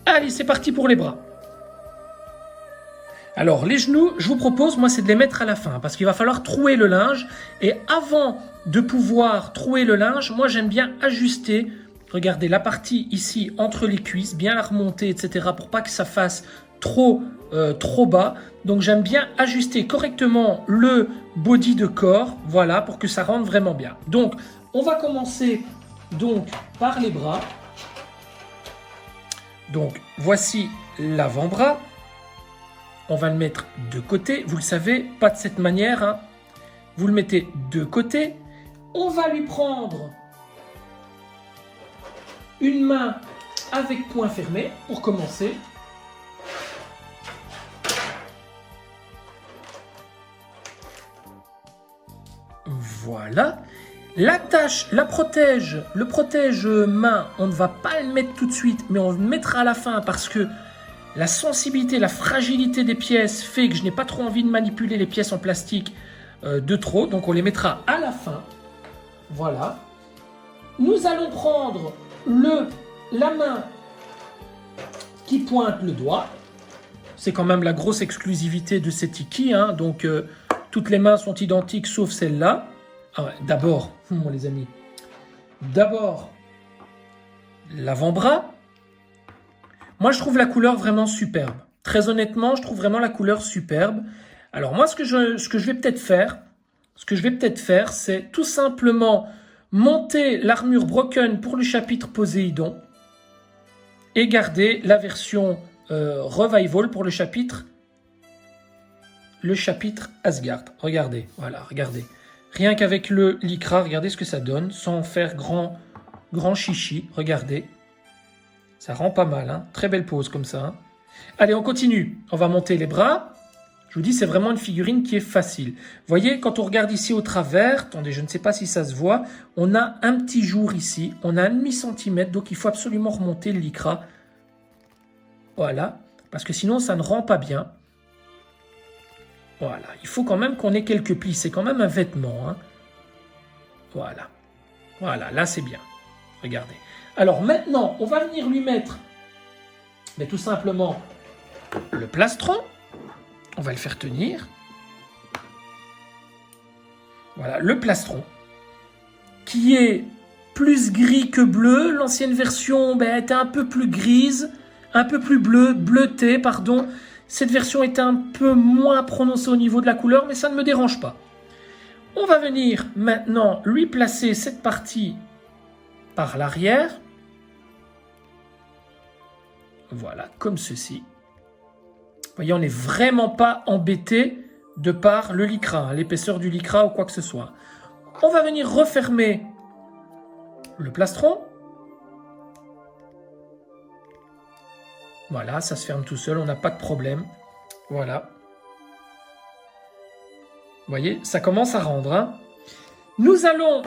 Allez, c'est parti pour les bras. Alors, les genoux, je vous propose, moi, c'est de les mettre à la fin. Parce qu'il va falloir trouer le linge. Et avant de pouvoir trouer le linge, moi, j'aime bien ajuster. Regardez, la partie ici, entre les cuisses, bien la remonter, etc. Pour pas que ça fasse trop bas. Donc, j'aime bien ajuster correctement le body de corps. Voilà, pour que ça rentre vraiment bien. Donc, on va commencer donc par les bras. Donc, voici l'avant-bras. On va le mettre de côté. Vous le savez, pas de cette manière. Hein. Vous le mettez de côté. On va lui prendre une main avec poing fermé pour commencer. Voilà. L'attache, le protège main, on ne va pas le mettre tout de suite, mais on le mettra à la fin parce que La sensibilité, la fragilité des pièces fait que je n'ai pas trop envie de manipuler les pièces en plastique de trop. Donc on les mettra à la fin. Voilà. Nous allons prendre la main qui pointe le doigt. C'est quand même la grosse exclusivité de cet Iki. Hein. Donc toutes les mains sont identiques sauf celle-là. Ah ouais, d'abord, les amis. D'abord, l'avant-bras. Moi, je trouve la couleur vraiment superbe. Très honnêtement, je trouve vraiment la couleur superbe. Alors moi, ce que je vais peut-être faire, c'est tout simplement monter l'armure Broken pour le chapitre Poséidon et garder la version Revival pour le chapitre Asgard. Regardez, voilà, regardez. Rien qu'avec le Lycra, regardez ce que ça donne, sans faire grand chichi, regardez. Ça rend pas mal, hein. Très belle pose comme ça. Hein. Allez, on continue. On va monter les bras. Je vous dis, c'est vraiment une figurine qui est facile. Vous voyez, quand on regarde ici au travers, attendez, je ne sais pas si ça se voit, on a un petit jour ici, on a 1,5 cm, donc il faut absolument remonter le Lycra. Voilà, parce que sinon ça ne rend pas bien. Voilà, il faut quand même qu'on ait quelques plis, c'est quand même un vêtement. Hein. Voilà, voilà, là c'est bien. Regardez. Alors maintenant, on va venir lui mettre tout simplement le plastron. On va le faire tenir. Voilà, le plastron. Qui est plus gris que bleu. L'ancienne version était un peu plus grise, un peu plus bleutée, pardon. Cette version est un peu moins prononcée au niveau de la couleur, mais ça ne me dérange pas. On va venir maintenant lui placer cette partie par l'arrière. Voilà, comme ceci. Vous voyez, on n'est vraiment pas embêté de par le Lycra, l'épaisseur du Lycra ou quoi que ce soit. On va venir refermer le plastron. Voilà, ça se ferme tout seul, on n'a pas de problème. Voilà. Vous voyez, ça commence à rendre. Hein. Nous allons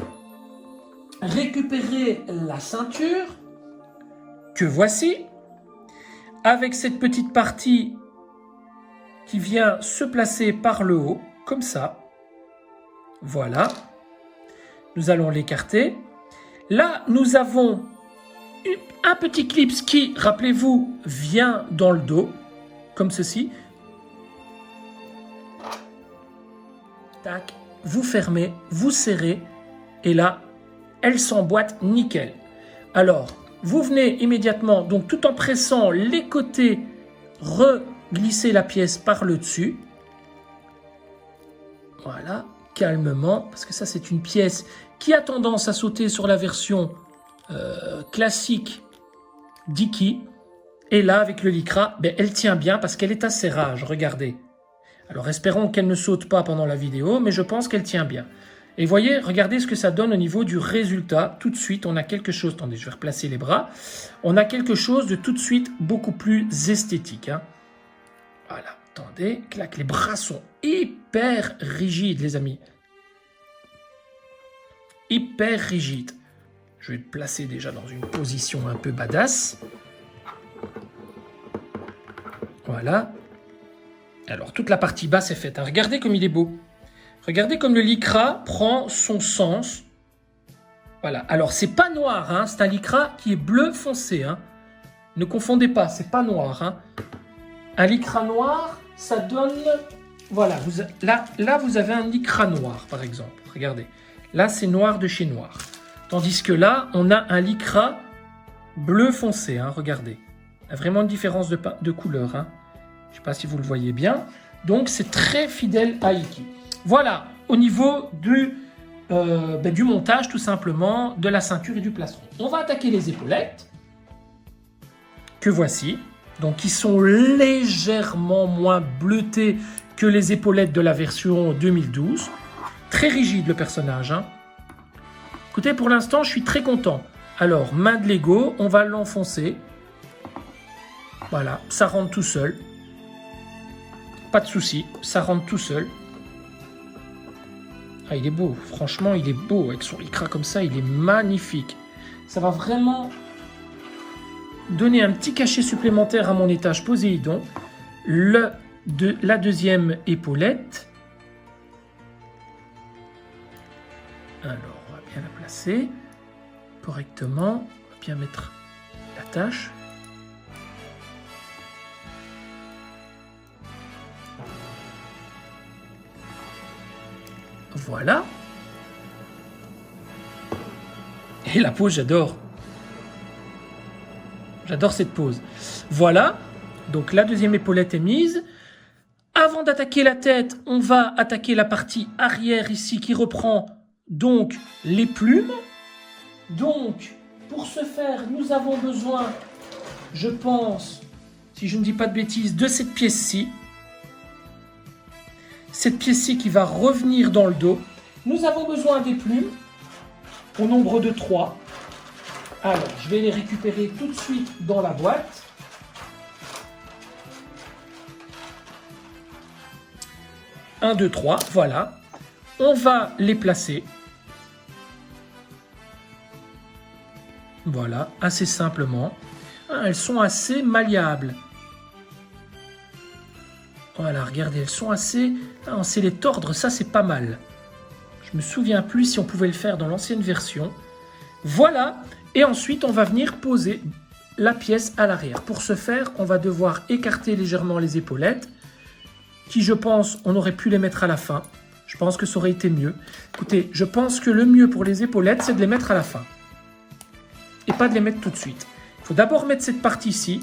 récupérer la ceinture que voici. Avec cette petite partie qui vient se placer par le haut, comme ça. Voilà. Nous allons l'écarter. Là, nous avons un petit clip qui, rappelez-vous, vient dans le dos, comme ceci. Tac, vous fermez, vous serrez, et là, elle s'emboîte nickel. Alors, vous venez immédiatement, donc tout en pressant les côtés, reglisser la pièce par le dessus. Voilà, calmement, parce que ça c'est une pièce qui a tendance à sauter sur la version classique d'Iki. Et là, avec le Lycra, elle tient bien parce qu'elle est à serrage, regardez. Alors espérons qu'elle ne saute pas pendant la vidéo, mais je pense qu'elle tient bien. Et voyez, regardez ce que ça donne au niveau du résultat. Tout de suite, on a quelque chose... Attendez, je vais replacer les bras. On a quelque chose de tout de suite beaucoup plus esthétique. Hein. Voilà, attendez. Clac, les bras sont hyper rigides, les amis. Hyper rigides. Je vais le placer déjà dans une position un peu badass. Voilà. Alors, toute la partie basse est faite. Hein. Regardez comme il est beau. Regardez comme le Lycra prend son sens. Voilà. Alors, c'est pas noir. Hein. C'est un Lycra qui est bleu foncé. Hein. Ne confondez pas, c'est pas noir. Hein. Un Lycra noir, ça donne... Voilà. Là, vous avez un Lycra noir, par exemple. Regardez. Là, c'est noir de chez noir. Tandis que là, on a un Lycra bleu foncé. Hein. Regardez. Il y a vraiment une différence de couleur. Hein. Je ne sais pas si vous le voyez bien. Donc, c'est très fidèle à Iki. Voilà, au niveau du montage, tout simplement, de la ceinture et du plastron. On va attaquer les épaulettes, que voici. Donc, qui sont légèrement moins bleutées que les épaulettes de la version 2012. Très rigide, le personnage. Hein. Écoutez, pour l'instant, je suis très content. Alors, main de Lego, on va l'enfoncer. Voilà, ça rentre tout seul. Pas de souci, ça rentre tout seul. Ah, il est beau, franchement, il est beau. Avec son Lycra comme ça, il est magnifique. Ça va vraiment donner un petit cachet supplémentaire à mon étage Poséidon. La deuxième épaulette. Alors, on va bien la placer correctement. On va bien mettre l'attache. Voilà. Et la pose, j'adore. J'adore cette pose. Voilà. Donc la deuxième épaulette est mise. Avant d'attaquer la tête, on va attaquer la partie arrière ici qui reprend donc les plumes. Donc, pour ce faire, nous avons besoin, je pense, si je ne dis pas de bêtises, de cette pièce-ci. Cette pièce-ci qui va revenir dans le dos. Nous avons besoin des plumes au nombre de 3. Alors, je vais les récupérer tout de suite dans la boîte. Un, 2, 3, voilà. On va les placer. Voilà, assez simplement. Elles sont assez malléables. Voilà, regardez, elles sont assez... on sait les tordre, ça c'est pas mal. Je me souviens plus si on pouvait le faire dans l'ancienne version. Voilà, et ensuite on va venir poser la pièce à l'arrière. Pour ce faire, on va devoir écarter légèrement les épaulettes, qui je pense, on aurait pu les mettre à la fin. Je pense que ça aurait été mieux. Écoutez, je pense que le mieux pour les épaulettes, c'est de les mettre à la fin. Et pas de les mettre tout de suite. Il faut d'abord mettre cette partie-ci,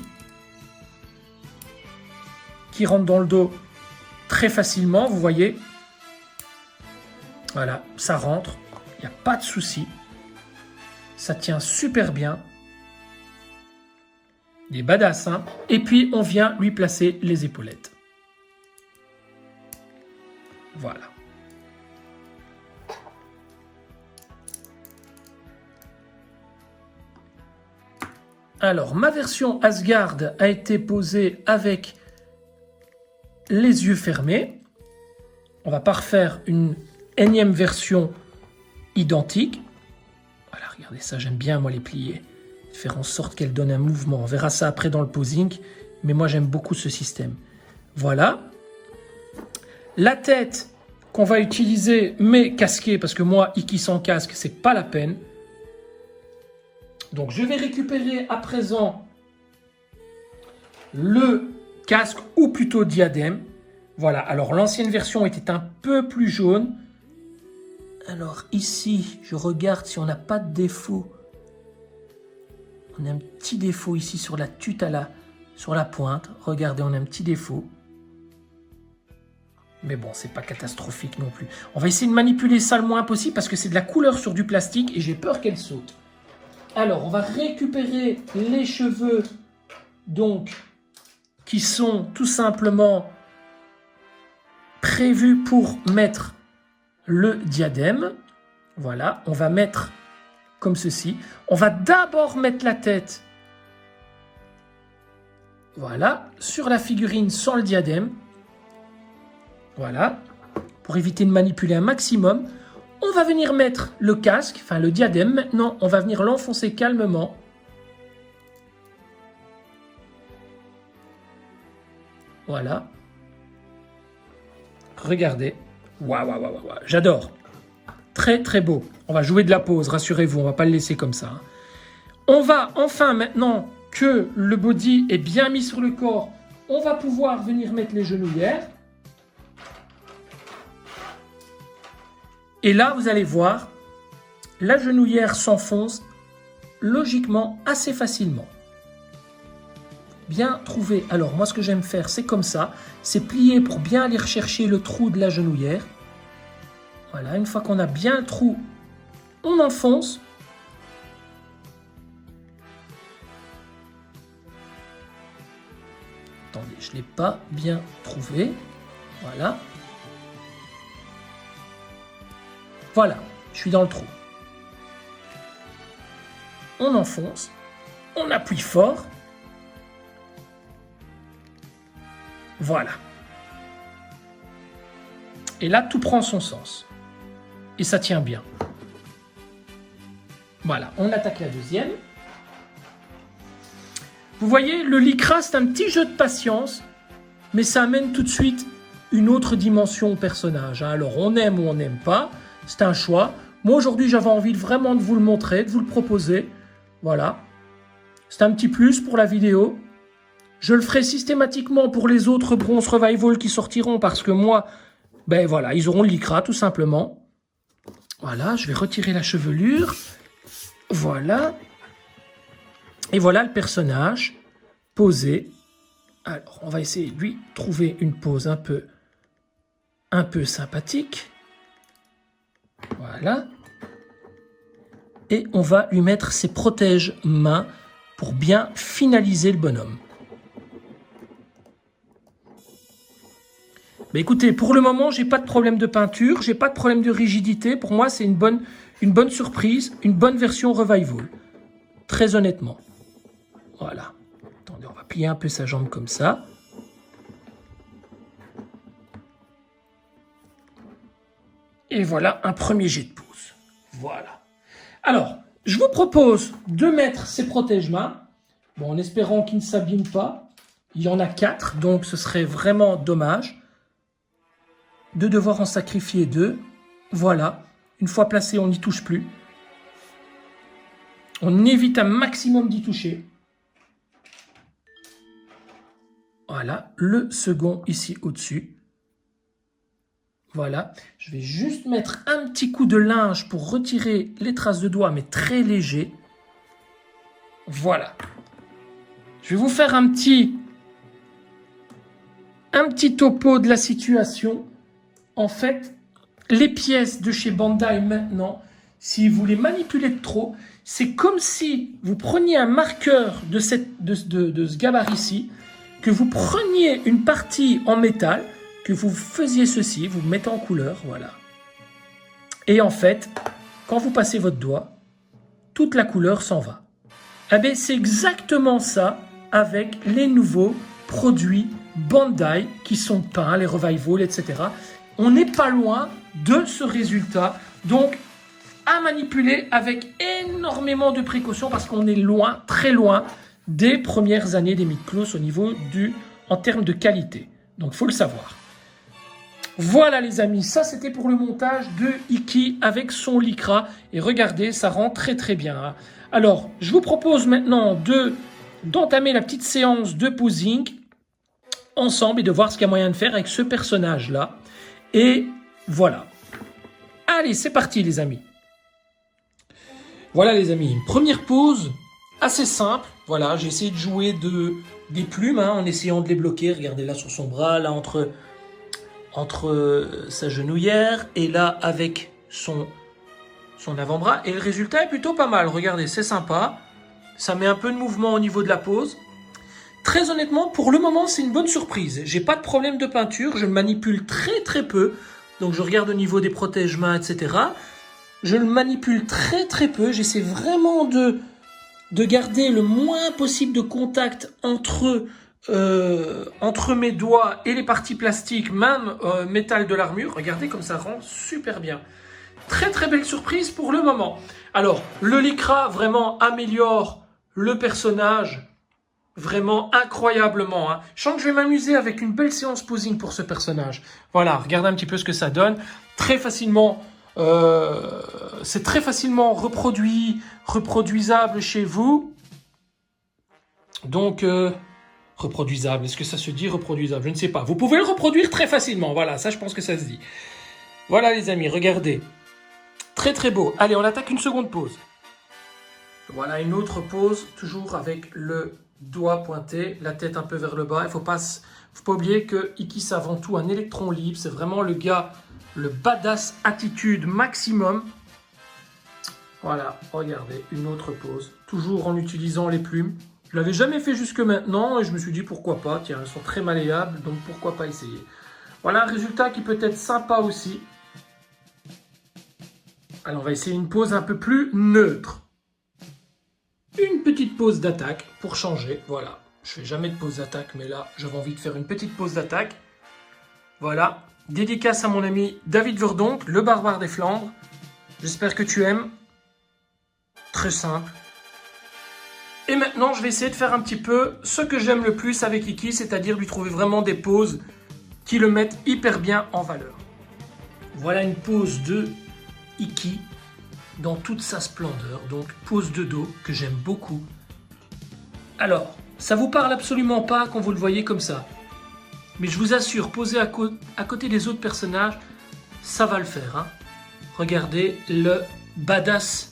qui rentre dans le dos très facilement, vous voyez. Voilà, ça rentre, il n'y a pas de souci. Ça tient super bien. Il est badass, hein. Et puis, on vient lui placer les épaulettes. Voilà. Alors, ma version Asgard a été posée avec les yeux fermés. On va pas refaire une énième version identique. Voilà, regardez ça, j'aime bien moi les plier. Faire en sorte qu'elle donne un mouvement. On verra ça après dans le posing, mais moi j'aime beaucoup ce système. Voilà. La tête qu'on va utiliser, mais casquée, parce que moi, Iki sans casque, c'est pas la peine. Donc je vais récupérer à présent le casque, ou plutôt diadème. Voilà, alors l'ancienne version était un peu plus jaune. Alors ici, je regarde si on n'a pas de défaut. On a un petit défaut ici sur la tute sur la pointe. Regardez, on a un petit défaut. Mais bon, c'est pas catastrophique non plus. On va essayer de manipuler ça le moins possible parce que c'est de la couleur sur du plastique et j'ai peur qu'elle saute. Alors, on va récupérer les cheveux, donc, qui sont tout simplement prévus pour mettre le diadème. Voilà, on va mettre comme ceci. On va d'abord mettre la tête, voilà, sur la figurine sans le diadème. Voilà, pour éviter de manipuler un maximum. On va venir mettre le casque, enfin le diadème. Maintenant, on va venir l'enfoncer calmement. Voilà. Regardez. Waouh, waouh, waouh, waouh. J'adore. Très, très beau. On va jouer de la pose, rassurez-vous, on va pas le laisser comme ça. On va enfin, maintenant que le body est bien mis sur le corps, on va pouvoir venir mettre les genouillères. Et là, vous allez voir, la genouillère s'enfonce logiquement assez facilement. Bien trouvé. Alors, moi, ce que j'aime faire, c'est comme ça. C'est plier pour bien aller rechercher le trou de la genouillère. Voilà, une fois qu'on a bien le trou, on enfonce. Attendez, je ne l'ai pas bien trouvé. Voilà. Voilà, je suis dans le trou. On enfonce, on appuie fort. Voilà. Et là, tout prend son sens. Et ça tient bien. Voilà, on attaque la deuxième. Vous voyez, le Lycra, c'est un petit jeu de patience, mais ça amène tout de suite une autre dimension au personnage. Alors, on aime ou on n'aime pas, c'est un choix. Moi, aujourd'hui, j'avais envie vraiment de vous le montrer, de vous le proposer. Voilà. C'est un petit plus pour la vidéo. Je le ferai systématiquement pour les autres Bronze Revival qui sortiront, parce que moi, ben voilà, ils auront le Lycra, tout simplement. Voilà, je vais retirer la chevelure. Voilà. Et voilà le personnage posé. Alors, on va essayer de lui trouver une pose un peu sympathique. Voilà. Et on va lui mettre ses protège-mains pour bien finaliser le bonhomme. Mais écoutez, pour le moment, j'ai pas de problème de peinture, j'ai pas de problème de rigidité. Pour moi, c'est une bonne surprise, une bonne version Revival. Très honnêtement. Voilà. Attendez, on va plier un peu sa jambe comme ça. Et voilà un premier jet de pouce. Voilà. Alors, je vous propose de mettre ces protège-mains. Bon, en espérant qu'ils ne s'abîment pas. Il y en a 4, donc ce serait vraiment dommage de devoir en sacrifier 2. Voilà. Une fois placé, on n'y touche plus. On évite un maximum d'y toucher. Voilà, le second ici au-dessus. Voilà, je vais juste mettre un petit coup de linge pour retirer les traces de doigts, mais très léger. Voilà. Je vais vous faire un petit topo de la situation. En fait, les pièces de chez Bandai maintenant, si vous les manipulez de trop, c'est comme si vous preniez un marqueur de ce gabarit-ci, que vous preniez une partie en métal, que vous faisiez ceci, vous mettez en couleur, voilà. Et en fait, quand vous passez votre doigt, toute la couleur s'en va. Eh bien, c'est exactement ça avec les nouveaux produits Bandai qui sont peints, les Revival, etc. On n'est pas loin de ce résultat. Donc, à manipuler avec énormément de précautions parce qu'on est loin, très loin, des premières années des Miklos au niveau en termes de qualité. Donc, il faut le savoir. Voilà les amis, ça c'était pour le montage de Iki avec son Lycra. Et regardez, ça rend très très bien. Alors, je vous propose maintenant d'entamer la petite séance de posing ensemble et de voir ce qu'il y a moyen de faire avec ce personnage-là. Et voilà. Allez, c'est parti les amis. Voilà les amis, une première pose assez simple. Voilà, j'ai essayé de jouer des plumes en essayant de les bloquer. Regardez là sur son bras, là entre sa genouillère et là avec son avant-bras. Et le résultat est plutôt pas mal. Regardez, c'est sympa. Ça met un peu de mouvement au niveau de la pose. Très honnêtement, pour le moment, c'est une bonne surprise. J'ai pas de problème de peinture. Je le manipule très très peu. Donc je regarde au niveau des protège-mains, etc. Je le manipule très très peu. J'essaie vraiment de garder le moins possible de contact entre mes doigts et les parties plastiques, même métal de l'armure. Regardez comme ça rend super bien. Très très belle surprise pour le moment. Alors, le Lycra vraiment améliore le personnage vraiment incroyablement. Je sens que je vais m'amuser avec une belle séance posing pour ce personnage. Voilà, regardez un petit peu ce que ça donne. Très facilement... c'est très facilement reproduisable chez vous. Donc, reproduisable, est-ce que ça se dit reproduisable? Je ne sais pas. Vous pouvez le reproduire très facilement. Voilà, ça je pense que ça se dit. Voilà les amis, regardez. Très très beau. Allez, on attaque une seconde pause. Voilà une autre pause, toujours avec le doigt pointé, la tête un peu vers le bas. Il ne faut pas oublier que Iki c'est avant tout un électron libre. C'est vraiment le gars... le badass attitude maximum. Voilà, regardez, une autre pose. Toujours en utilisant les plumes. Je ne l'avais jamais fait jusque maintenant et je me suis dit pourquoi pas. Tiens, elles sont très malléables, donc pourquoi pas essayer. Voilà un résultat qui peut être sympa aussi. Alors, on va essayer une pose un peu plus neutre. Une petite pose d'attaque pour changer. Voilà, je fais jamais de pose d'attaque, mais là, j'avais envie de faire une petite pose d'attaque. Voilà. Dédicace à mon ami David Verdonk, le barbare des Flandres. J'espère que tu aimes. Très simple. Et maintenant, je vais essayer de faire un petit peu ce que j'aime le plus avec Iki, c'est-à-dire lui trouver vraiment des poses qui le mettent hyper bien en valeur. Voilà une pose de Iki dans toute sa splendeur, donc pose de dos que j'aime beaucoup. Alors, ça vous parle absolument pas quand vous le voyez comme ça, mais je vous assure, poser à côté des autres personnages, ça va le faire. Hein. Regardez la badass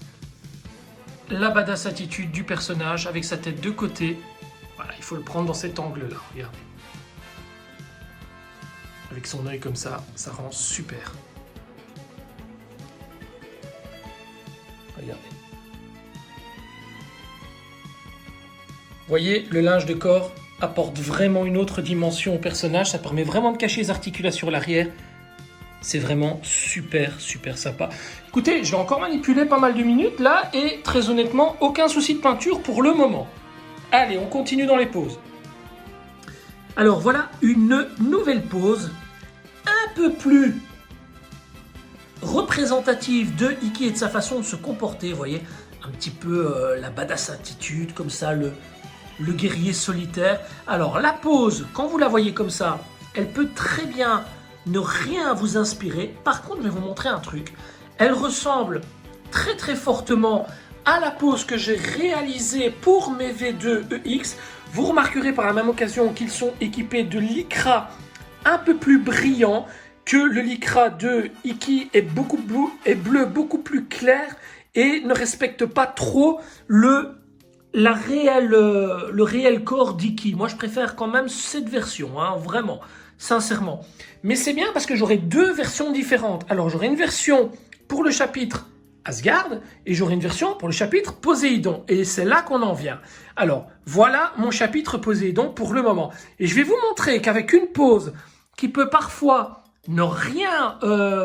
attitude du personnage avec sa tête de côté. Voilà, il faut le prendre dans cet angle-là, regardez. Avec son œil comme ça rend super. Regardez. Vous voyez, le linge de corps apporte vraiment une autre dimension au personnage. Ça permet vraiment de cacher les articulations à l'arrière. C'est vraiment super, super sympa. Écoutez, je vais encore manipuler pas mal de minutes là et très honnêtement, aucun souci de peinture pour le moment. Allez, on continue dans les poses. Alors voilà une nouvelle pose un peu plus représentative de Iki et de sa façon de se comporter. Vous voyez, un petit peu la badass attitude, comme ça, le guerrier solitaire. Alors la pose, quand vous la voyez comme ça, elle peut très bien ne rien vous inspirer. Par contre, je vais vous montrer un truc. Elle ressemble très très fortement à la pose que j'ai réalisée pour mes V2EX. Vous remarquerez par la même occasion qu'ils sont équipés de lycra un peu plus brillant, que le lycra de Iki est bleu beaucoup plus clair et ne respecte pas trop le réel corps d'Iki. Moi, je préfère quand même cette version, hein, vraiment, sincèrement. Mais c'est bien parce que j'aurai deux versions différentes. Alors, j'aurai une version pour le chapitre Asgard et j'aurai une version pour le chapitre Poséidon. Et c'est là qu'on en vient. Alors, voilà mon chapitre Poséidon pour le moment. Et je vais vous montrer qu'avec une pose qui peut parfois ne rien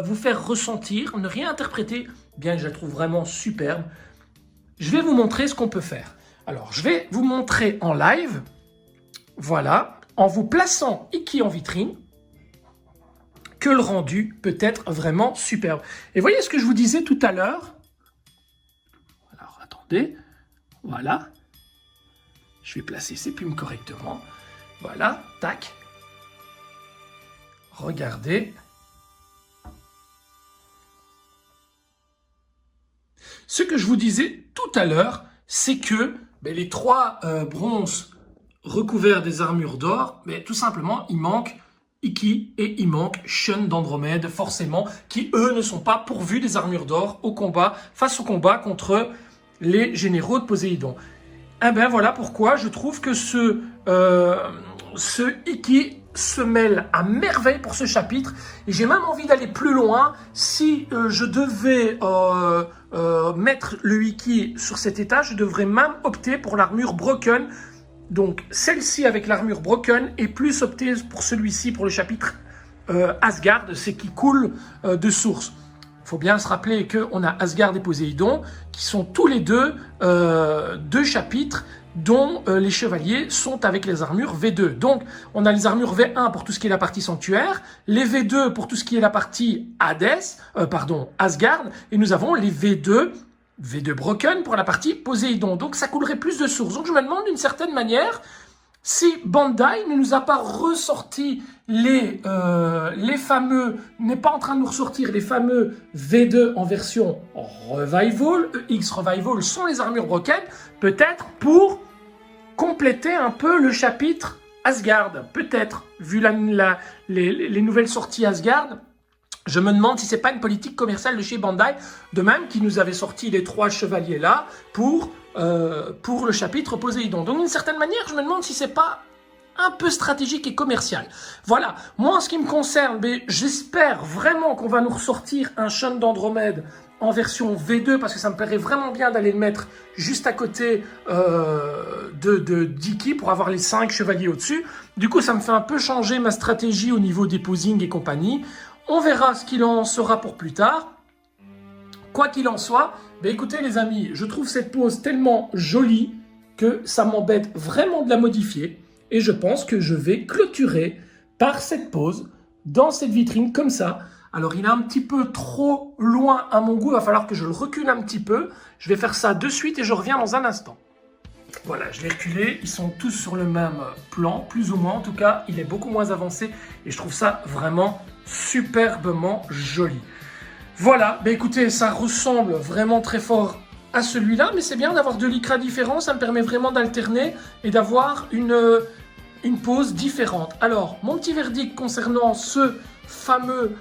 vous faire ressentir, ne rien interpréter, bien que je la trouve vraiment superbe, je vais vous montrer ce qu'on peut faire. Alors, je vais vous montrer en live, voilà, en vous plaçant Iki en vitrine, que le rendu peut être vraiment superbe. Et voyez ce que je vous disais tout à l'heure. Alors, attendez, voilà. Je vais placer ces plumes correctement. Voilà, tac. Regardez. Ce que je vous disais tout à l'heure, c'est que les trois bronzes recouverts des armures d'or, tout simplement, il manque Iki et il manque Shun d'Andromède, forcément, qui eux ne sont pas pourvus des armures d'or au combat, face au combat contre les généraux de Poséidon. Eh bien voilà pourquoi je trouve que ce Iki se mêle à merveille pour ce chapitre et j'ai même envie d'aller plus loin. Si je devais mettre le Iki sur cet étage, je devrais même opter pour l'armure Broken. Donc celle-ci avec l'armure Broken et plus opter pour celui-ci pour le chapitre Asgard, c'est qui coule de source. Il faut bien se rappeler qu'on a Asgard et Poséidon qui sont tous les deux deux chapitres dont les chevaliers sont avec les armures V2. Donc, on a les armures V1 pour tout ce qui est la partie sanctuaire, les V2 pour tout ce qui est la partie Asgard, et nous avons les V2 Broken pour la partie Poséidon. Donc, ça coulerait plus de sources. Donc, je me demande d'une certaine manière si Bandai ne nous a pas ressorti les fameux, n'est pas en train de nous ressortir les fameux V2 en version Revival, EX Revival sont les armures Broken, peut-être pour compléter un peu le chapitre Asgard. Peut-être, vu les nouvelles sorties Asgard, je me demande si c'est pas une politique commerciale de chez Bandai, de même qui nous avait sorti les trois chevaliers là pour le chapitre Poséidon. Donc d'une certaine manière, je me demande si c'est pas un peu stratégique et commercial. Voilà, moi en ce qui me concerne, j'espère vraiment qu'on va nous ressortir un Shun d'Andromède en version V2 parce que ça me plairait vraiment bien d'aller le mettre juste à côté d'Iki pour avoir les 5 chevaliers au-dessus. Du coup, ça me fait un peu changer ma stratégie au niveau des posings et compagnie. On verra ce qu'il en sera pour plus tard. Quoi qu'il en soit, écoutez les amis, je trouve cette pose tellement jolie que ça m'embête vraiment de la modifier. Et je pense que je vais clôturer par cette pose dans cette vitrine comme ça. Alors il est un petit peu trop loin à mon goût, il va falloir que je le recule un petit peu. Je vais faire ça de suite et je reviens dans un instant. Voilà, je l'ai reculé, ils sont tous sur le même plan, plus ou moins. En tout cas, il est beaucoup moins avancé et je trouve ça vraiment superbement joli. Voilà, bah écoutez, ça ressemble vraiment très fort à celui-là, mais c'est bien d'avoir deux lycras différents, ça me permet vraiment d'alterner et d'avoir une pose différente. Alors, mon petit verdict concernant ce fameux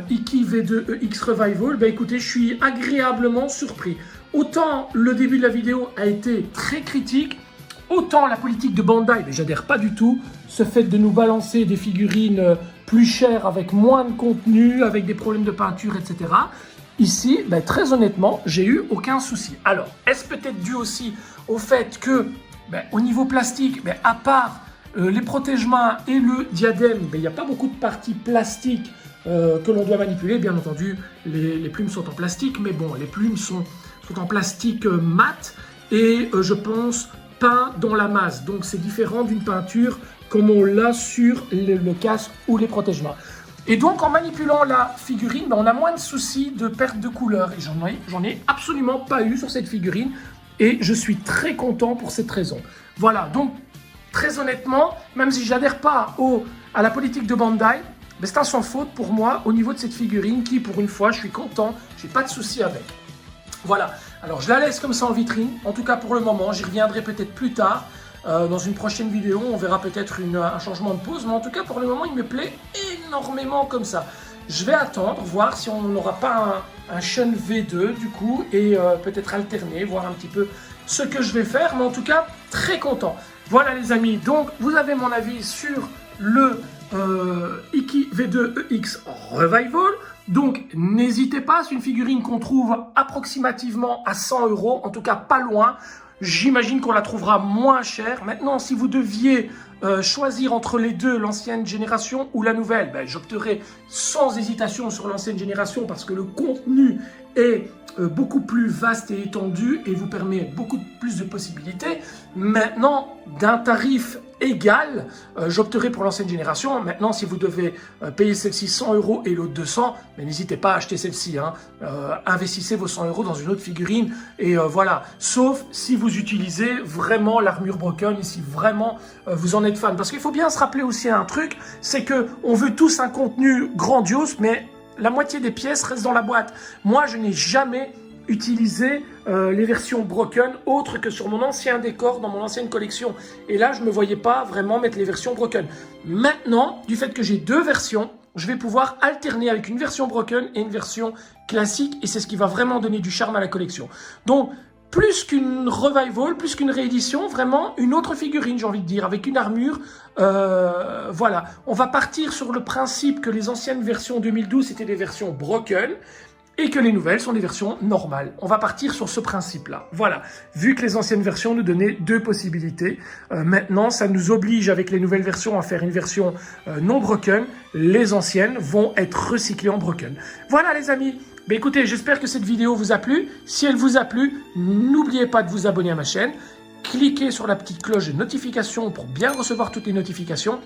Iki V2EX Revival, bah écoutez, je suis agréablement surpris. Autant le début de la vidéo a été très critique, autant la politique de Bandai, mais j'adhère pas du tout. Ce fait de nous balancer des figurines plus chères avec moins de contenu, avec des problèmes de peinture, etc. Ici, ben, très honnêtement, j'ai eu aucun souci. Alors, est-ce peut-être dû aussi au fait que, ben, au niveau plastique, ben, à part les protège-mains et le diadème, ben, il n'y a pas beaucoup de parties plastiques que l'on doit manipuler. Bien entendu, les plumes sont en plastique, mais bon, les plumes sont en plastique mat et je pense peint dans la masse. Donc c'est différent d'une peinture comme on l'a sur le casque ou les protège-mains. Et donc en manipulant la figurine, ben, on a moins de soucis de perte de couleur. Et j'en ai absolument pas eu sur cette figurine et je suis très content pour cette raison. Voilà, donc très honnêtement, même si j'adhère pas à la politique de Bandai, ben, c'est un sans faute pour moi au niveau de cette figurine qui, pour une fois, je suis content, j'ai pas de soucis avec. Voilà, alors je la laisse comme ça en vitrine, en tout cas pour le moment, j'y reviendrai peut-être plus tard, dans une prochaine vidéo, on verra peut-être un changement de pose, mais en tout cas pour le moment il me plaît énormément comme ça. Je vais attendre, voir si on n'aura pas un Shun V2 du coup, et peut-être alterner, voir un petit peu ce que je vais faire, mais en tout cas très content. Voilà les amis, donc vous avez mon avis sur le Iki V2EX Revival. Donc, n'hésitez pas, c'est une figurine qu'on trouve approximativement à 100 €, en tout cas pas loin. J'imagine qu'on la trouvera moins chère. Maintenant, si vous deviez choisir entre les deux, l'ancienne génération ou la nouvelle, ben, j'opterai sans hésitation sur l'ancienne génération parce que le contenu est beaucoup plus vaste et étendu et vous permet beaucoup plus de possibilités. Maintenant, d'un tarif égal, j'opterai pour l'ancienne génération. Maintenant, si vous devez payer celle-ci 100 € et l'autre 200, mais n'hésitez pas à acheter celle-ci. Hein. Investissez vos 100 € dans une autre figurine et voilà. Sauf si vous utilisez vraiment l'armure broken et si vraiment vous en êtes fan. Parce qu'il faut bien se rappeler aussi un truc, c'est que on veut tous un contenu grandiose, mais la moitié des pièces restent dans la boîte. Moi, je n'ai jamais utilisé les versions broken autres que sur mon ancien décor dans mon ancienne collection. Et là, je ne me voyais pas vraiment mettre les versions broken. Maintenant, du fait que j'ai deux versions, je vais pouvoir alterner avec une version broken et une version classique. Et c'est ce qui va vraiment donner du charme à la collection. Donc, plus qu'une revival, plus qu'une réédition, vraiment une autre figurine, j'ai envie de dire, avec une armure. Voilà, on va partir sur le principe que les anciennes versions 2012, c'était des versions broken et que les nouvelles sont des versions normales. On va partir sur ce principe-là. Voilà, vu que les anciennes versions nous donnaient deux possibilités, maintenant, ça nous oblige avec les nouvelles versions à faire une version non broken. Les anciennes vont être recyclées en broken. Voilà les amis. Ben écoutez, j'espère que cette vidéo vous a plu. Si elle vous a plu, n'oubliez pas de vous abonner à ma chaîne. Cliquez sur la petite cloche de notification pour bien recevoir toutes les notifications.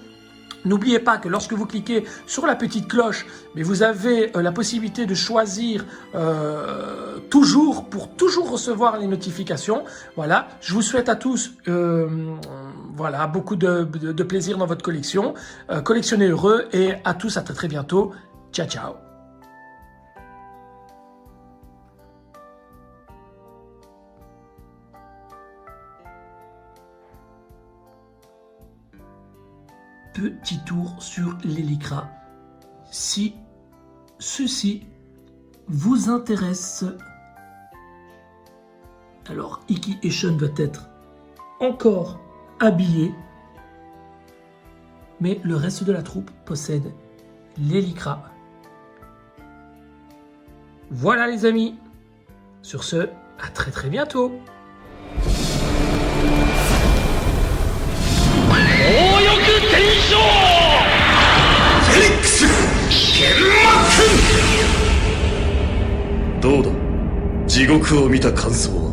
N'oubliez pas que lorsque vous cliquez sur la petite cloche, mais vous avez la possibilité de choisir toujours pour toujours recevoir les notifications. Voilà, je vous souhaite à tous voilà, beaucoup de plaisir dans votre collection. Collectionnez heureux et à tous à très très bientôt. Ciao ciao. Petit tour sur les lycras. Si ceci vous intéresse, alors Iki et Shun doit être encore habillé, mais le reste de la troupe possède les lycras. Voilà les amis. Sur ce, à très très bientôt. Doda, 地獄を見た感想は